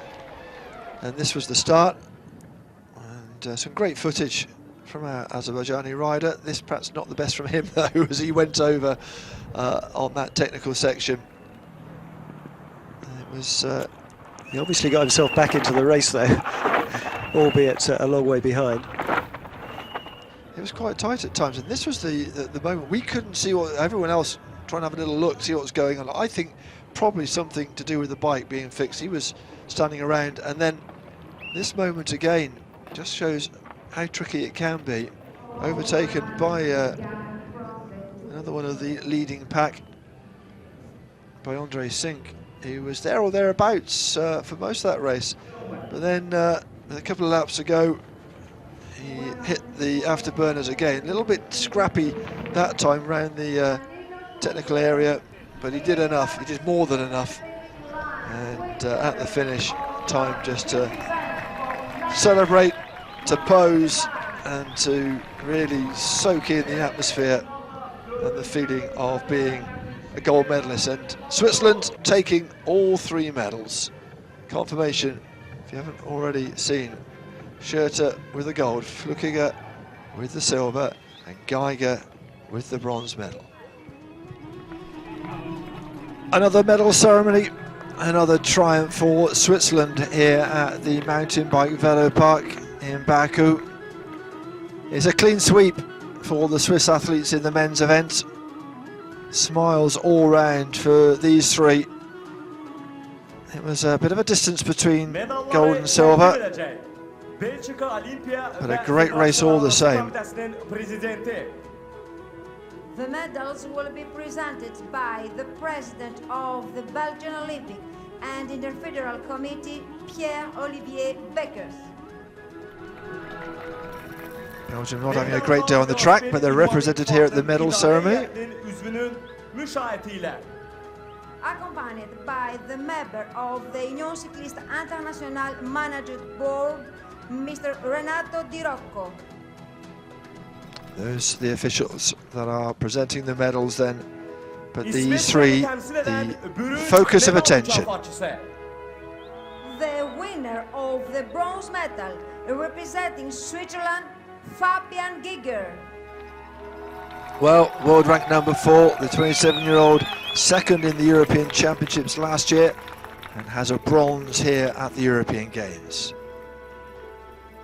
And this was the start, and some great footage from our Azerbaijani rider. This perhaps not the best from him though, as he went over on that technical section. It was he obviously got himself back into the race though, albeit a long way behind. It was quite tight at times, and this was the moment we couldn't see what everyone else trying to have a little look, see what was going on. I think probably something to do with the bike being fixed. He was standing around, and then this moment again just shows how tricky it can be. Overtaken by another one of the leading pack, by Andre Sink. He was there or thereabouts for most of that race, but then a couple of laps ago he hit the afterburners again. A little bit scrappy that time around the technical area, but he did enough. He did more than enough, and at the finish, time just to celebrate, to pose, and to really soak in the atmosphere and the feeling of being a gold medalist. And Switzerland taking all 3 medals. Confirmation, if you haven't already seen, Schurter with the gold, Flukiger with the silver, and Geiger with the bronze medal. Another medal ceremony, another triumph for Switzerland here at the mountain bike velo park in Baku. It's a clean sweep for the Swiss athletes in the men's event. Smiles all round for these 3. It was a bit of a distance between gold and silver, but a great race all the same. The medals will be presented by the president of the Belgian Olympic and Interfederal Committee, Pierre-Olivier Beckers. Belgium not having a great day on the track, but they're represented here at the medal ceremony. Accompanied by the member of the Union Cycliste International Management Board, Mr. Renato Di Rocco. Those are the officials that are presenting the medals then, but these 3, the focus of attention. The winner of the bronze medal, representing Switzerland, Fabian Geiger. Well, world rank number 4, the 27-year-old, second in the European Championships last year, and has a bronze here at the European Games.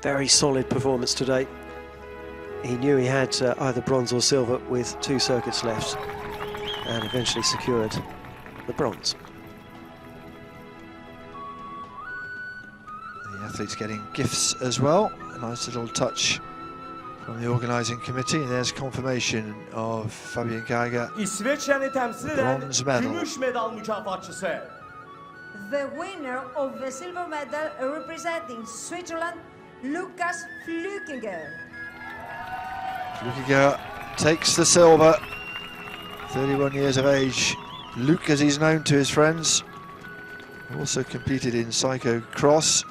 Very solid performance today. He knew he had either bronze or silver with 2 circuits left, and eventually secured the bronze. The athletes getting gifts as well. A nice little touch from the organising committee. And there's confirmation of Fabian Geiger. İsveç'ini temsil eden Bronze medal. gümüş medal mükafatçısı. The winner of the silver medal representing Switzerland, Lukas Flückiger. Flückiger takes the silver. 31 years of age. Luke, as he's known to his friends, also competed in cyclocross.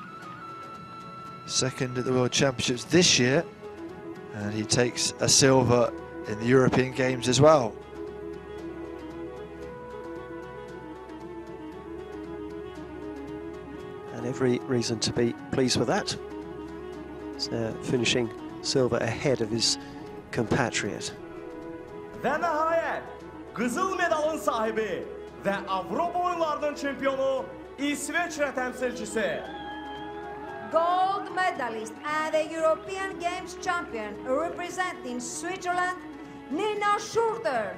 Second at the World Championships this year, and he takes a silver in the European Games as well. And every reason to be pleased with that. He's finishing silver ahead of his compatriot. Ve nihayet kızıl medalın sahibi ve Avrupa oyunlarının şampiyonu İsveçre temsilcisi. Gold medalist and the European Games champion representing Switzerland, Nino Schurter.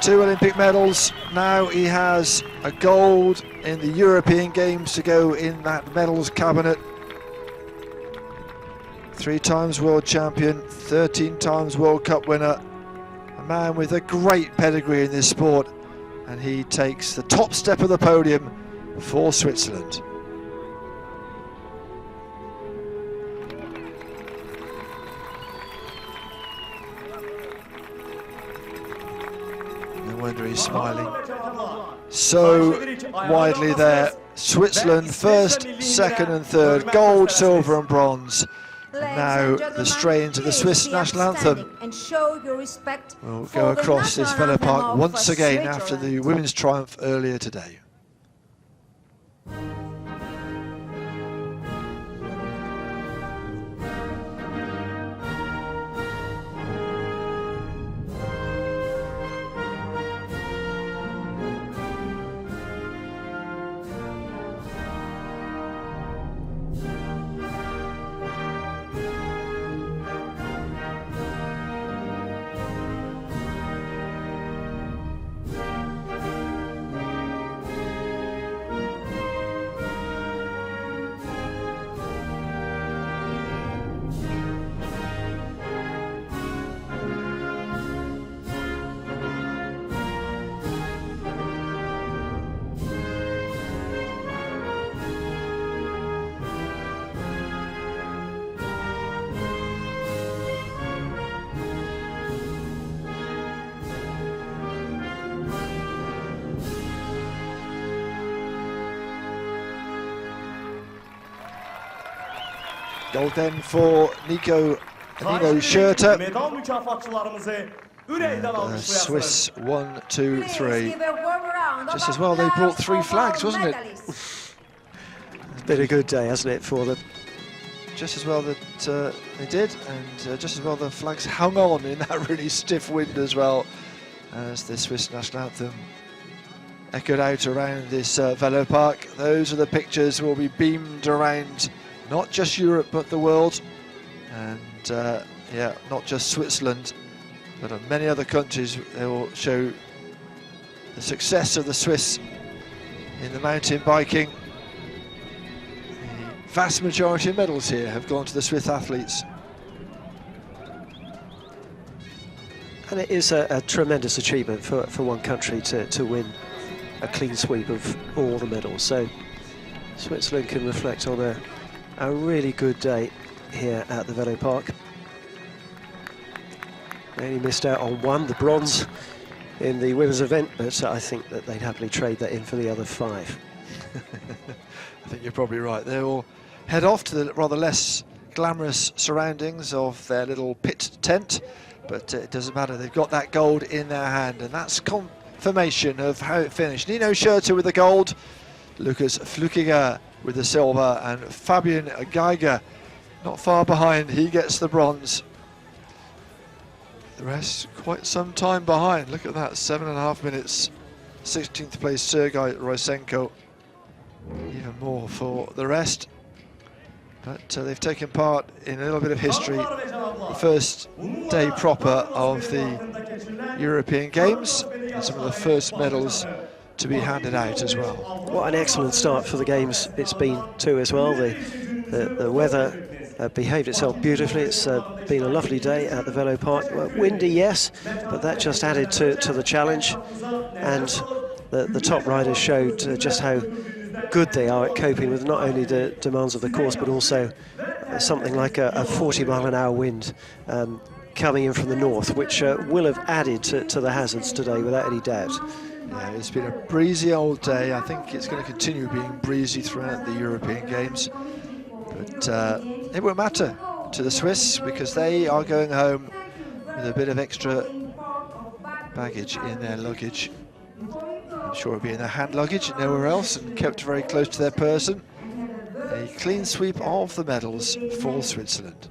2 Olympic medals. Now he has a gold in the European Games to go in that medals cabinet. 3 times world champion, 13 times World Cup winner. A man with a great pedigree in this sport, and he takes the top step of the podium for Switzerland. No wonder he's smiling so widely there. Switzerland first, second and third, gold, silver and bronze. And now the strains of the Swiss national anthem will go across this velopark once again after the women's triumph earlier today. Gold then for Nino Schurter. Medal mükafatçılarımızı yüreğden alkışlayasınız. Swiss 1, 2, 3. Just as well they brought 3 flags, wasn't it? It's been a good day, hasn't it, for them? Just as well that they did, and just as well the flags hung on in that really stiff wind as well, as the Swiss national anthem echoed out around this velopark. Those are the pictures will be beamed around not just Europe but the world, and yeah, not just Switzerland but many other countries. They will show the success of the Swiss in the mountain biking. The vast majority of medals here have gone to the Swiss athletes. And it is a tremendous achievement for one country to win a clean sweep of all the medals. So Switzerland can reflect on a really good day here at the velopark. They only missed out on 1, the bronze in the women's event, but I think that they'd happily trade that in for the other 5. I think you're probably right. They will head off to the rather less glamorous surroundings of their little pit tent, but it doesn't matter. They've got that gold in their hand, and that's confirmation of how it finished. Nino Schurter with the gold, Lukas Flückiger with the silver, and Fabian Geiger not far behind. He gets the bronze. The rest quite some time behind. Look at that, 7.5 minutes. 16th place Sergei Roysenko. Even more for the rest. But they've taken part in a little bit of history. The first day proper of the European Games, and some of the first medals to be handed out as well. What an excellent start for the Games it's been too as well. The weather behaved itself beautifully. It's been a lovely day at the Velo Park. Well, windy, yes, but that just added to the challenge. And the top riders showed just how good they are at coping with not only the demands of the course, but also something like a 40-mile-an-hour wind coming in from the north, which will have added to the hazards today without any doubt. Yeah, it's been a breezy old day. I think it's going to continue being breezy throughout the European Games. But it won't matter to the Swiss, because they are going home with a bit of extra baggage in their luggage. I'm sure it'll be in their hand luggage and nowhere else, and kept very close to their person. A clean sweep of the medals for Switzerland.